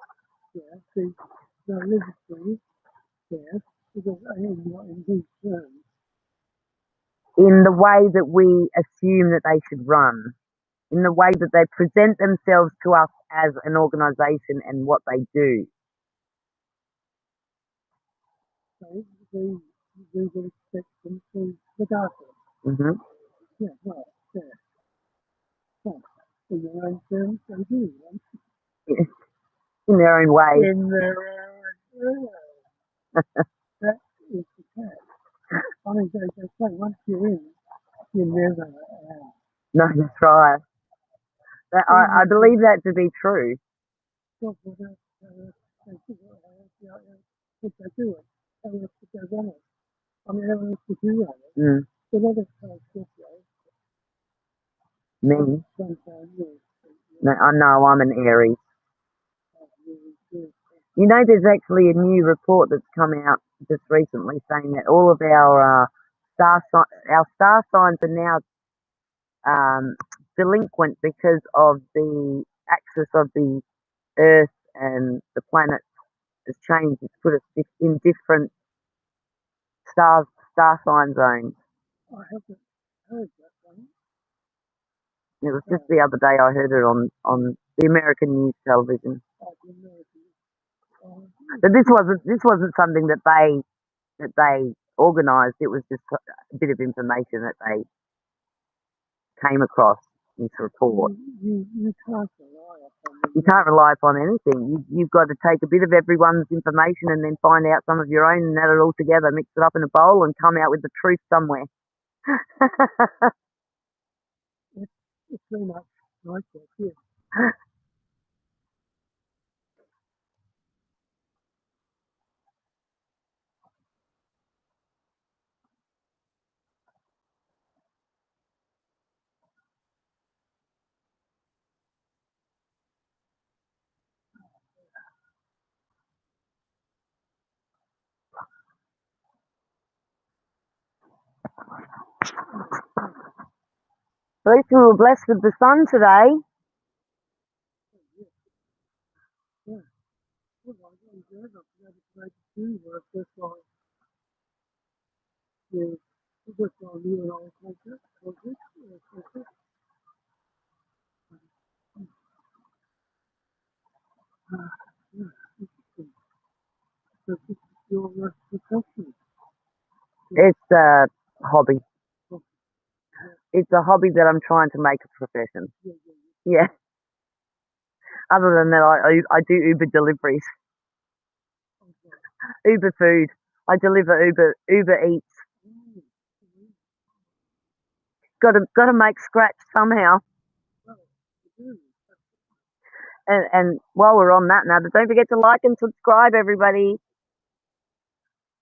Yeah, the validity, yes, because in these terms, In the way that we assume that they should run, in the way that they present themselves to us as an organisation and what they do. so we would expect them to look after it. Hmm. Yeah, right, yeah. So, in their own terms, they do, right? In their own way. In their own way. That is the case. I mean, they say once you're in, you're never out. No, that's right. I believe that to be true. Well, they if they do it, how else to go on it? I mean, how else to do it? Mm. The other kind of stuff, Me? sometimes, No, I know I'm an Aries. yeah. You know, there's actually a new report that's come out just recently saying that all of our star signs are now delinquent because of the axis of the Earth and the planet has changed. It's put us in different star sign zones. I haven't heard that one. It was just the other day I heard it on the American news television. I didn't know if you, But this wasn't something that they organised. It was just a bit of information that they came across in this report. you can't rely upon them. You can't rely upon anything. You've got to take a bit of everyone's information and then find out some of your own and add it all together, mix it up in a bowl and come out with the truth somewhere. It's very much like that, yeah. At least we were blessed with the sun today. Yeah. Well, I'm glad I've been able to make it do work. That's why, yeah, that's why you and I contact. Yeah, interesting. So this is your profession. It's a hobby. Yeah, It's a hobby that I'm trying to make a profession. yeah. Yeah. Other than that, I do Uber deliveries, Okay. Uber food. I deliver Uber Eats. Got to make scratch somehow. Well, you do. And while we're on that now, don't forget to like and subscribe, everybody.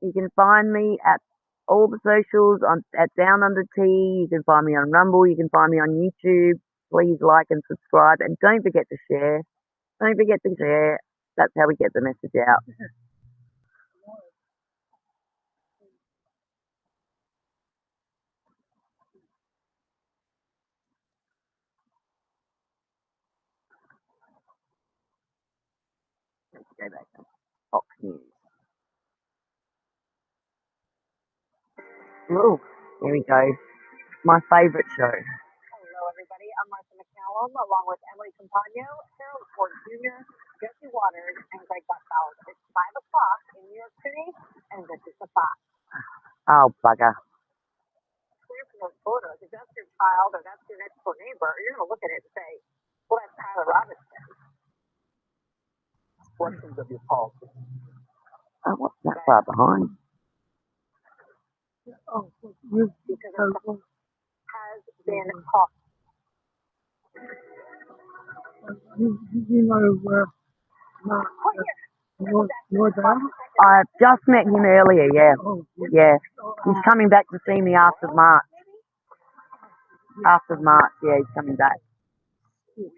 You can find me at all the socials at Down Under Tea. You can find me on Rumble. You can find me on YouTube. Please like and subscribe, and don't forget to share. Don't forget to share. That's how we get the message out. Let's go back to Fox News. Oh, here we go. My favourite show. Hello, everybody. I'm Martha McCallum, along with Emily Campagno, Harold Ford Jr., Jesse Waters, and Greg Buckfeld. It's 5 o'clock in New York City, and this is the Fox. Oh, bugger. Clear from those photos. If that's your child or that's your next door neighbor, you're going to look at it and say, well, that's Tyler Robinson. Questions of your policy. Oh, what's that far behind? Oh, you Because it has been caught. know Mark, North Island? I just met him earlier, yeah. Oh, Yeah. He's coming back to see me after March. After March, yeah, he's coming back. Yes,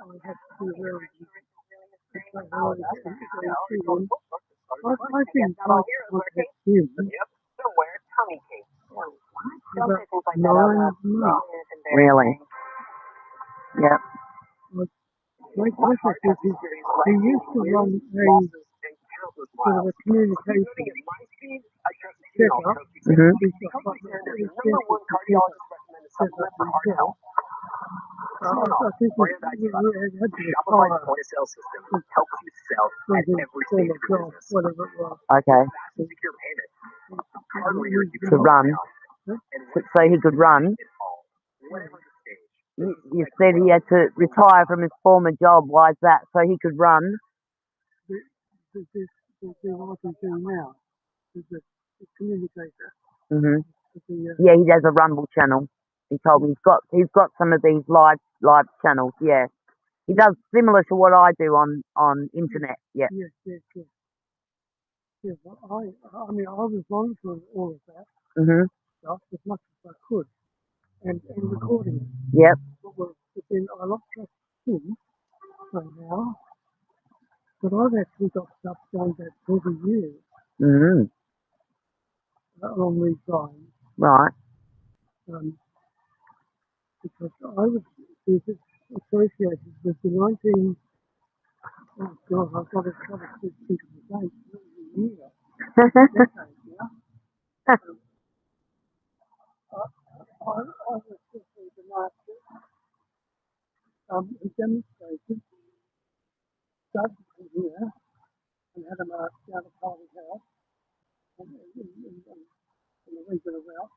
I have to be very because I like to see him. I think I contact him about 9 months. Really? Yep. My contact is he used to run a sort of a communication setup. Mhm. He's got like a central computer set up himself. I think he had to retire from his former job, whatever it was. Okay. To run. So he could run. You said he had to retire from his former job. Why is that? So he could run. This is what he's doing now. He's a communicator. Mhm. Yeah, he has a Rumble channel. He told me he's got some of these live channels. Yeah, he does similar to what I do on internet. Yeah. Yes. Yes, I mean, I was monitoring all of that Mhm. stuff as much as I could, and recording it. Yep. But then I lost track of him somehow. But I've actually got stuff going back 20 years Mhm. on these lines. Right. Because I was associated with the 19. Oh God, I've got to think of the date. The year. Decade now. I was simply the master. He demonstrated, started from here and had a march down to Party House and the regional route.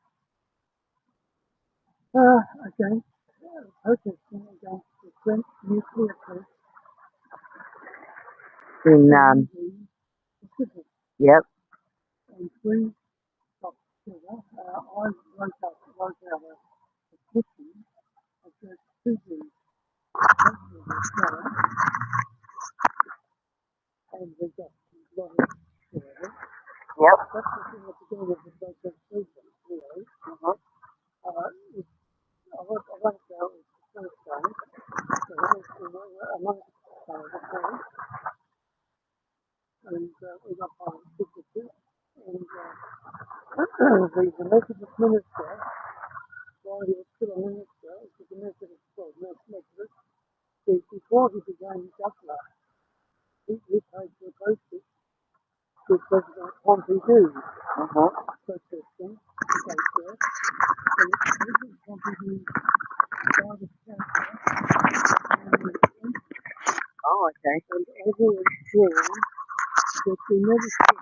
Against protesting against the French nuclear test In in the Pacific. Yep. And three stopped together. I wrote out a petition of the citizens and we got a lot of it. Yep. That's the thing at the beginning of the protest movement, you know. I went down with the first day, so I went to amongst the day, and we got my signature, and the Methodist minister, while he was still a minister, which was a Methodist, before he became governor, he paid for a postage to President Pompidou, protesting against that. And President Pompidou started cancer, Oh, okay. and everyone sworn that they never put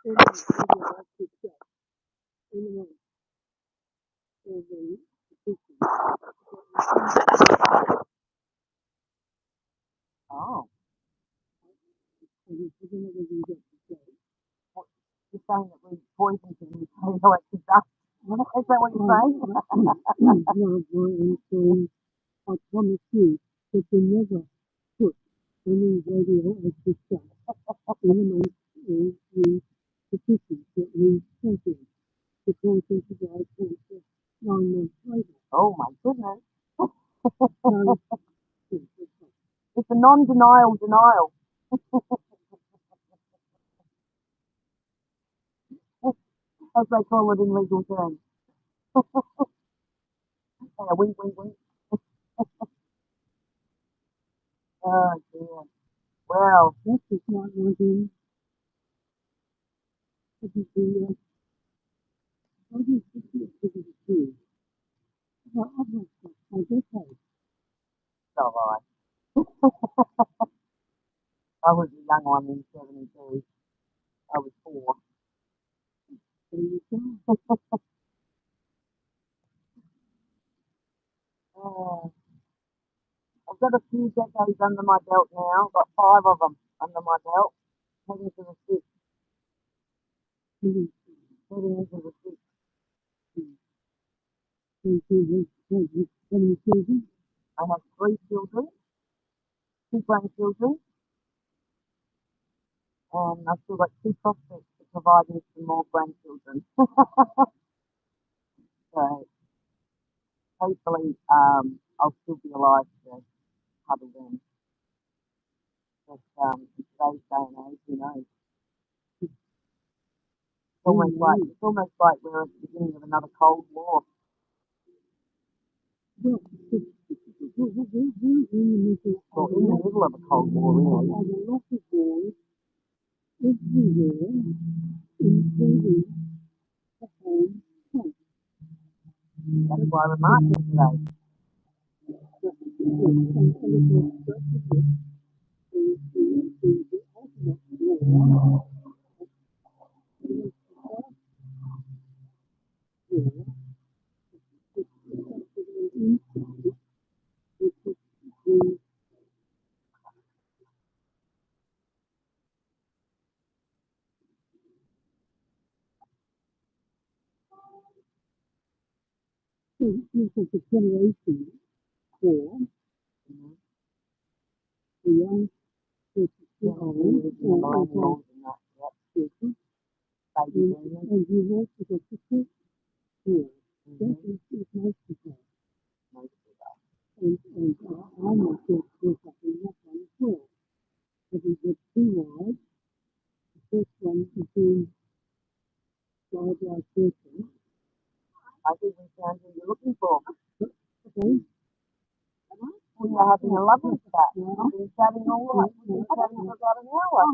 any radioactive gas anywhere in the petition. Oh, And he said, never do that again. you're saying that we poisoned him with radioactive dust? Is that what you're saying? No, I promise you that they never put any radioactive gas amongst the petitions that we sent in before they died 9 months later. Oh my goodness. So, It's a non-denial denial. As they call it in legal terms. Yeah, wink, wink, wink. Oh dear. Well, this is not within the I just think it's true. Well, I've had that for decades. it's alright. I was a young one in 72. I was 4. So you go. Oh, I've got a few decades under my belt now. Got 5 of them under my belt. Heading to the 6th. Heading into the 6th. How many children? I have 3 children, 2 grandchildren, and I've still got 2 prospects to provide me some more grandchildren. So So hopefully I'll still be alive to cuddle them. But in today's day and age, you know, it's almost like we're at the beginning of another Cold War. Well, we're in the middle Of a Cold War, really. There's a lot of wars everywhere, including the home front. That's why we're marching today. This is a generation for the young Millennials and that, people, baby and you also got the kids here. That is most people. And I might get something like that as well. But we get 2 wives. The first one is doing wildlife person. I think we found who you're looking for. Okay. We are having a lovely chat. We've been chatting all right. We've been chatting for about an hour.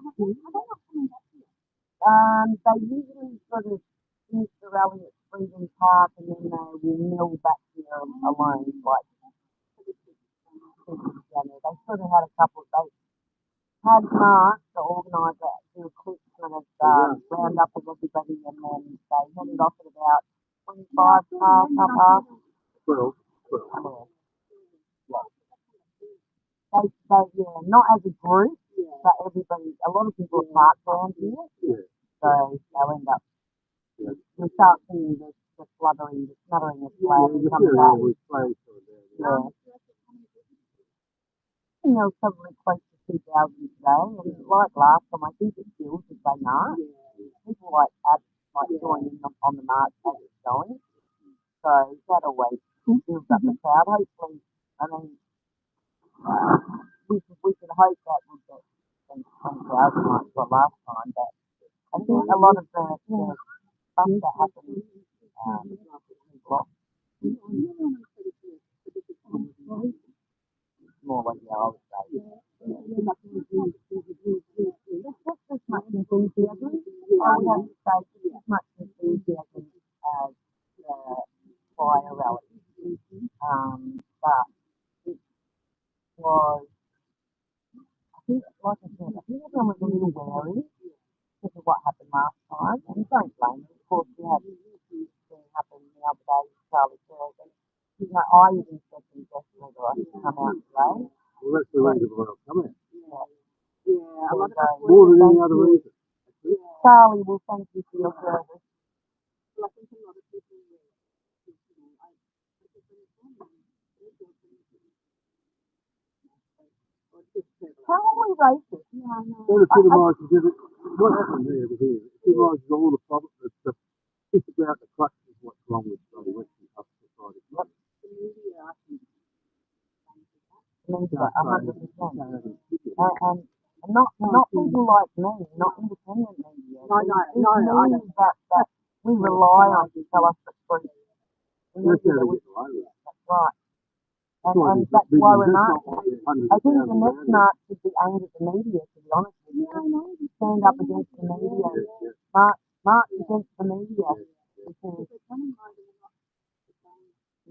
They usually sort of finish the rally at Freedom Park and then they will mill back here alone, like they sort of had a couple of days. Had Mark, the organiser, do a quick kind of round up of everybody and then they headed off at about 25 past. 12. They, not as a group, but everybody, a lot of people are parked around here, so they'll end up, we start seeing the smothering of flags coming back. And there was probably close to 2,000 today, and like last time, I think it feels as they march. People like join in on the march as it's going, so that always builds up the crowd. Hopefully, I mean, we could hope that would get 20,000 like for last time, but I think a lot of the stuff that happened blocked. More like I would say. There's just as much enthusiasm. I would have to say just as much enthusiasm as the fire rally. But it was, I think, like I said, I think everyone was a little wary because of what happened last time. And don't blame me. Of course, we had this thing happen the other day with Charlie Kirk. You know, I even said to him yesterday that I should come out today. Well, that's the reason why I've come out. Yeah. More than any other reason. Charlie, well, thank you for your service. How are we racist? That epitomises what happened there was here. It epitomises all the problems. It's about the crux of what's wrong with Western society. Yep. Media, 100%. And not people like me, not independent media. No. That we rely on to tell us the truth. That's how they get away with it. That's right. And that's why we're marching. I think the next march should be aimed at the media, to be honest with you. Stand up against the media. March against the media. Because,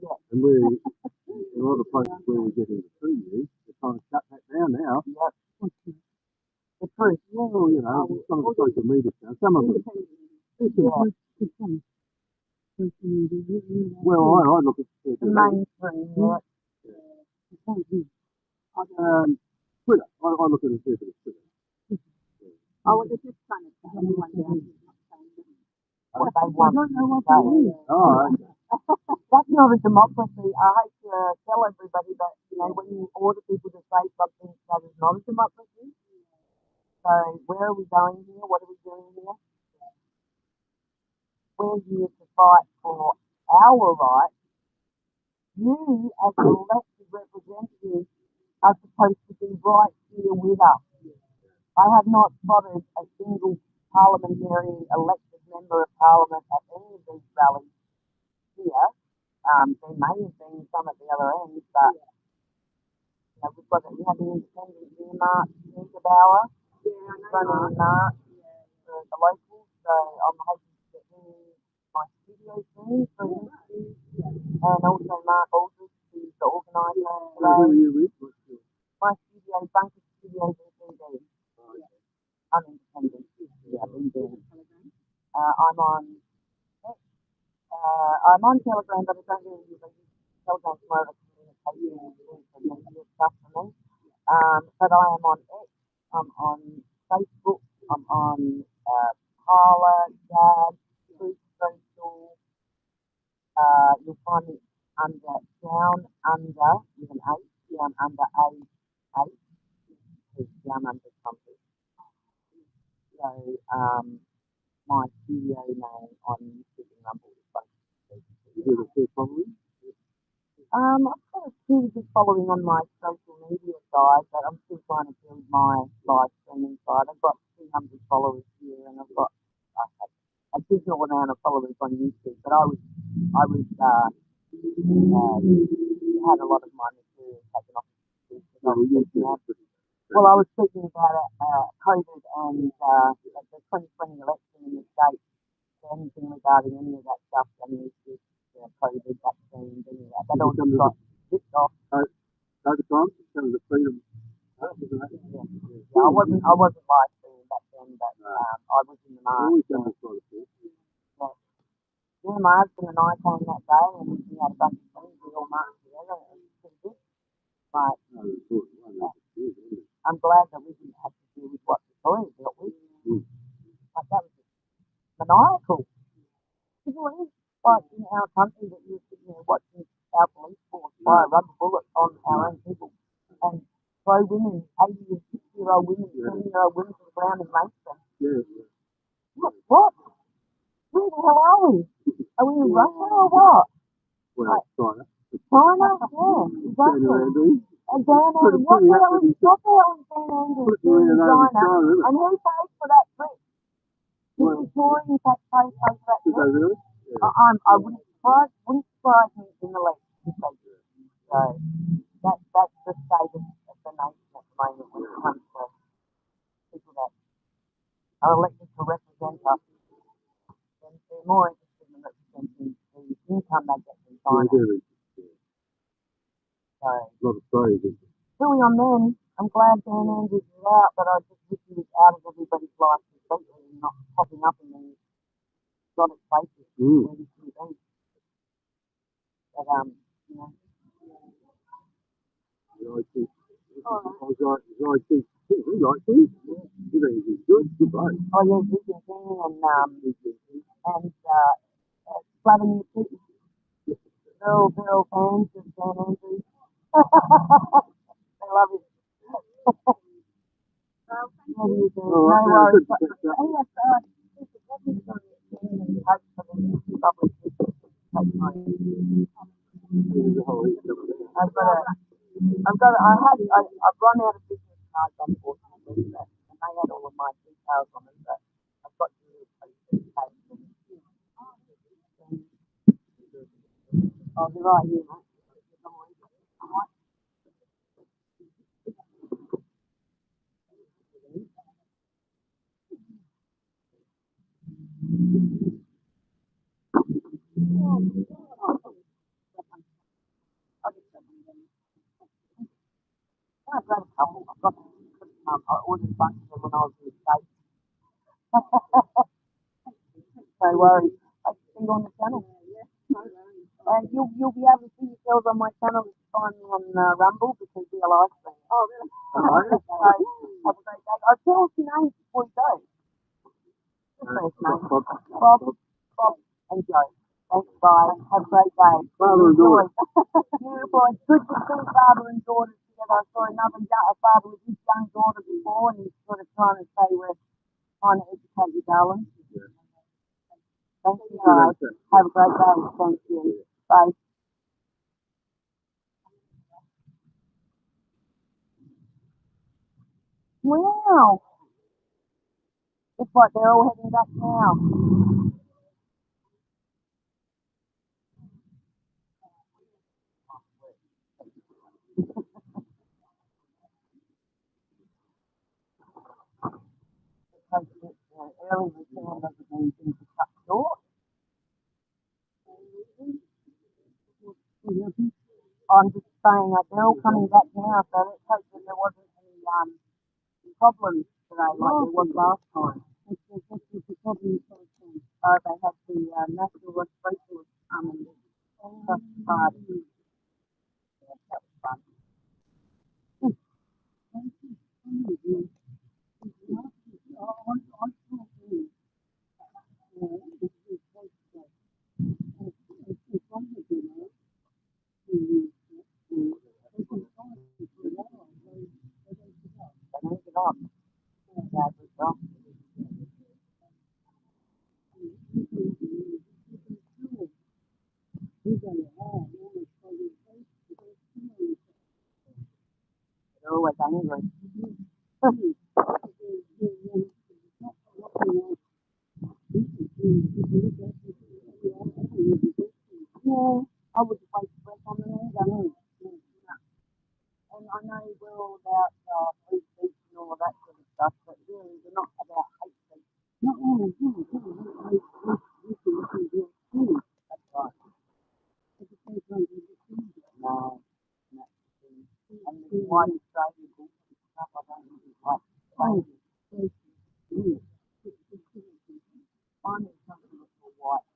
and a lot of places where we're getting the free news, they're trying to shut that down now. Yep. The truth. Well, you know, some of the social media stuff, some of them. Well, I look at the mainstream, Twitter. I look at it as Twitter. Oh, well, they're just trying to shut everyone down. What they want to say. Oh, That's not a democracy. I hate to tell everybody that, you know, when you order people to say something, that is not a democracy. So where are we going here? What are we doing here? We're here to fight for our rights, you as elected representatives are supposed to be right here with us. I have not spotted a single parliamentarian elected member of parliament at any of these rallies here. There may have been some at the other end, but we have the independent earmark Bauer running in March for the locals, so I'm hoping to get in my studio soon for an interview, and also Mark Aldridge, who's the organiser today. My studio, Bunker Studios in CD. I'm independent. Yeah, I'm on Telegram, but I don't really use it. Telegram's more of a communication and media stuff for me. But I am on X, I'm on Facebook, I'm on Parler, Gab, Truth Social. You'll find me under Down Under with an H, Down Under A8, Down Under something. So, my studio name on YouTube and Rumble is I've got a pretty good following on my social media side, but I'm still trying to build my live streaming side. I've got 200 followers here, and I've got a digital amount of followers on YouTube. But I had a lot of my material taken off YouTube. Well, I was speaking about COVID and the 2020 election in the States. Anything regarding any of that stuff, any issues, COVID, vaccines, any of that. That all just got kicked off. Over time, some of the freedom. Yeah, I wasn't live streaming back then, but I was in the march. Yeah, my husband and I came that day, and we had a bunch of friends. We all marched together. It was pretty good. But I'm glad that we didn't have to deal with what Victoria dealt with. Like, that was maniacal. Like in our country that you're sitting there watching our police force fire rubber bullets on our own people and throw women, 80 and 60-year-old women, 20-year-old women to the ground and rape them. What? Where the hell are we? Are we in Russia or what? Well, China. China? Yeah, exactly. And Dan Andrews, what the hell is Dan Andrews doing in China? And who pays for that trip? The Victorian taxpayer pays for that trip. I wouldn't surprise me in the least if they do. So that's the state of the nation at the moment when it comes to people that are elected to represent us. And they're more interested in representing the income they get from China. So, a lot of stories. Really on them, I'm glad Dan Andrews is out, but I just wish he was out of everybody's life completely and not popping up in these exotic places where he should be. But, you know. Oh yeah, Zig and King and Vladimir Putin. They're all fans of Dan Andrews. They love it. What do you do? No worries. I've run out of business cards, unfortunately, and they had all of my details on them, but I've got to really pay. Oh, they're right here, mate. I've got a couple. I ordered a bunch of them when I was in the States. No worries. I can see you on the channel. You'll be able to see yourselves on my channel if you find me on Rumble because we are live streaming. Oh, really? So, have a great day. I'll tell us your names before you go. First name. Bob and Joe. Thanks, guys. Have a great day. Father and daughter. Beautiful. It's good to see father and daughter together. I saw another father with his young daughter before, and he's sort of trying to say we're trying to educate you, darling. Thank you, guys. Have a great day. Thank you. Bye. Wow. Looks like they're all heading back now. Early return doesn't mean things are cut short. I'm just saying that they're all coming back now, so let's hope that there wasn't any problems today like there was last time. Oh, they had the National Resource Trust Party. Yeah, that was fun. They moved it up. Yeah, good job. They're always angry. Yeah, I would just wait for breath on the news, I mean. And I know we're all about free speech and all of that sort of stuff, but really we're not about hate speech. Not only that's right. No, no. And the white Australia stuff, I don't really like. I'm comfortable for white.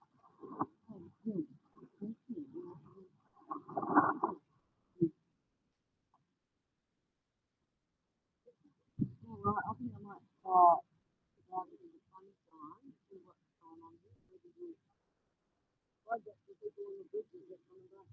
All right, I think I might start out in the sunshine, see what's going on here. I get the people on the bridges that come back.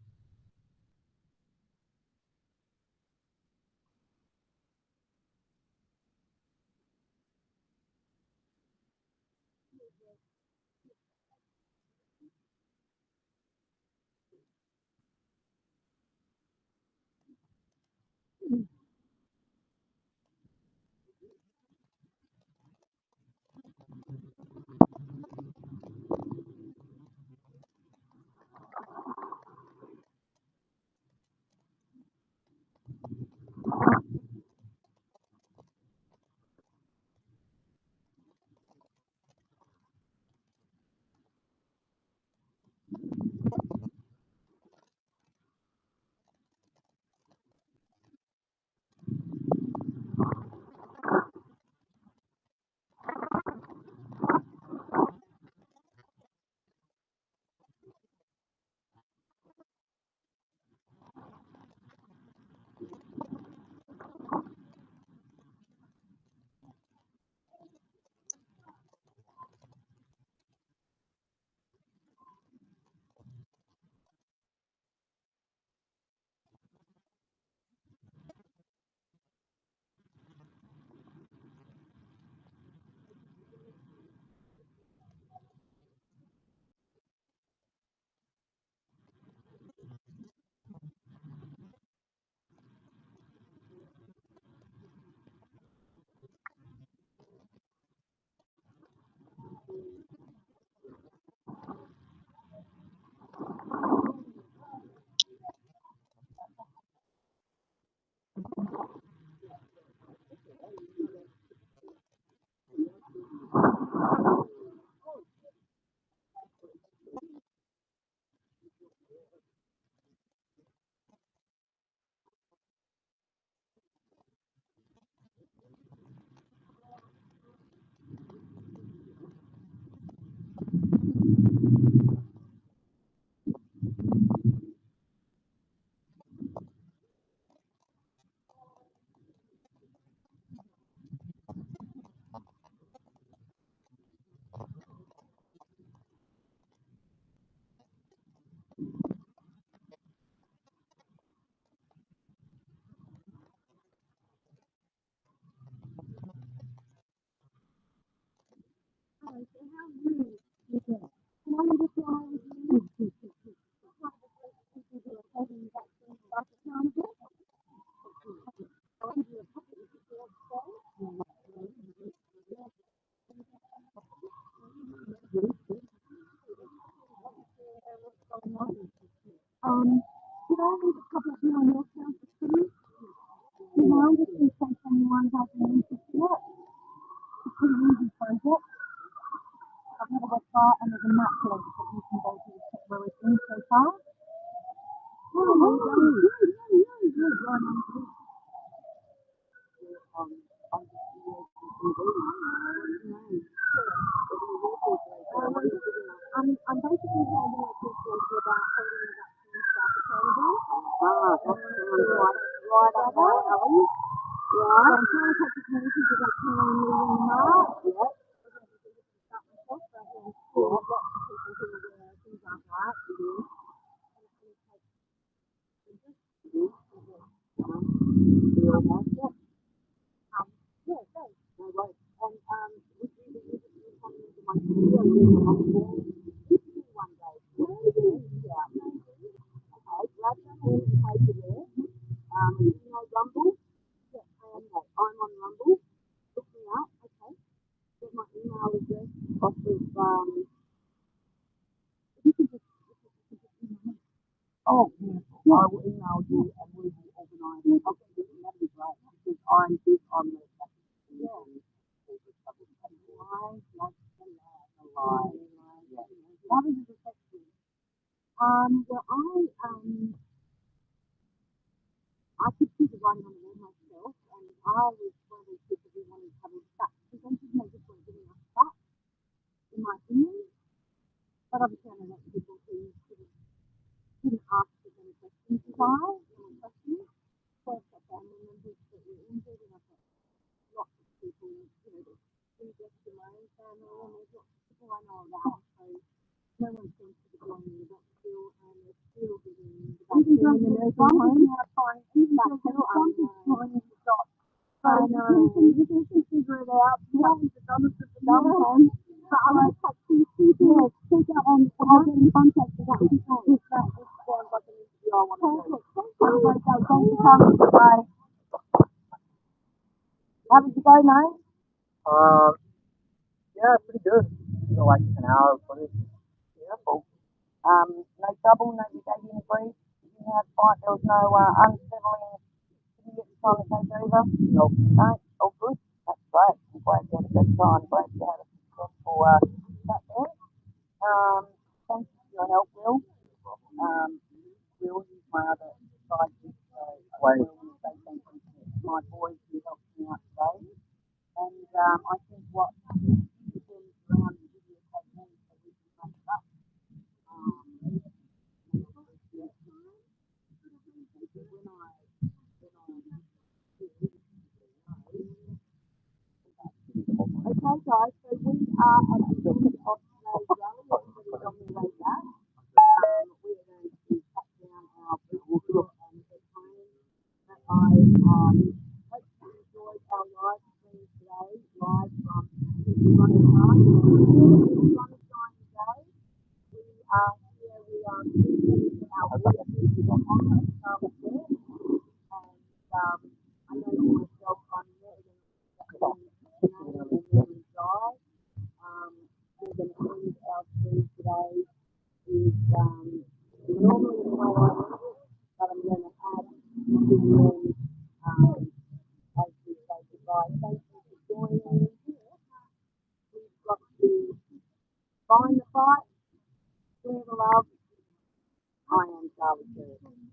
Could I leave a couple of you on your council, please? Do you mind if in case anyone has an interest in it? It's a pretty easy project. I've had a website and there's a map link that you can go to check where we've been so far. Oh, well done. Good. I'm basically handing it to you about holding the vaccine staff accountable. That sounds right up my alley. Right. I'm trying to take the community because I can only move in March. Yep. Lots of people who things aren't right. Yeah, thanks. No worries. And would you be interested in coming into my studio one day? Yeah. Okay, grab your pen and paper there. You know Rumble? Yeah. Okay, I'm on Rumble. Look me up, okay? Get my email address off of, you can just email me. Oh, beautiful. Yeah. I will email you and we will organise. Okay, that'd be great because I'm big on the How does it affect you? Well, I could see the writing on the wall myself, and I was one of those people who wanted to have a chat. Presented me just weren't giving us that, in my opinion. But obviously, I know that people who didn't ask as many questions as I, questions. First, got family members that were injured, and I've got lots of people, that invest in my own family, and there's lots of people I know about. So no one seems to be going in the still, and they're still getting the vaccine in the nursing home. Even though something's in the shop. So you can figure it out. No one's the dumbest of the dumb ones. But I like to take out on get in contact with that. This sounds like an interview I want to do. Thank you. Thanks for coming. Bye. How did you go, mate? Yeah, pretty good. Still like an hour for this. Yeah, cool. No trouble, no big alien breeze. You didn't have to fight. There was no unsettling idiots trying to take over. Nope. No, all good. That's great. I'm glad you had a good time. Glad you had a successful chat there. Thank you for your help, Will. Will is my other sidekick, so I will say thank you to my boys who helped me out today. And I think what depends around the video take me so we can make it up. Okay, guys, so we are at the end of today's rally. Everybody's on their way back. We are going to cut down our virtual and head home. But I hope you enjoyed our live stream today, live from Running Park. Sunshine today. We are here, we are in our workers on the Charlotte there. And I know for myself, I'm really going to die. We're going to end our stream today is normally the way I end it, but I'm going to add to the end as we say goodbye. Thank you for joining. We've got to find the fight, share the love. I am Charlie Kirk.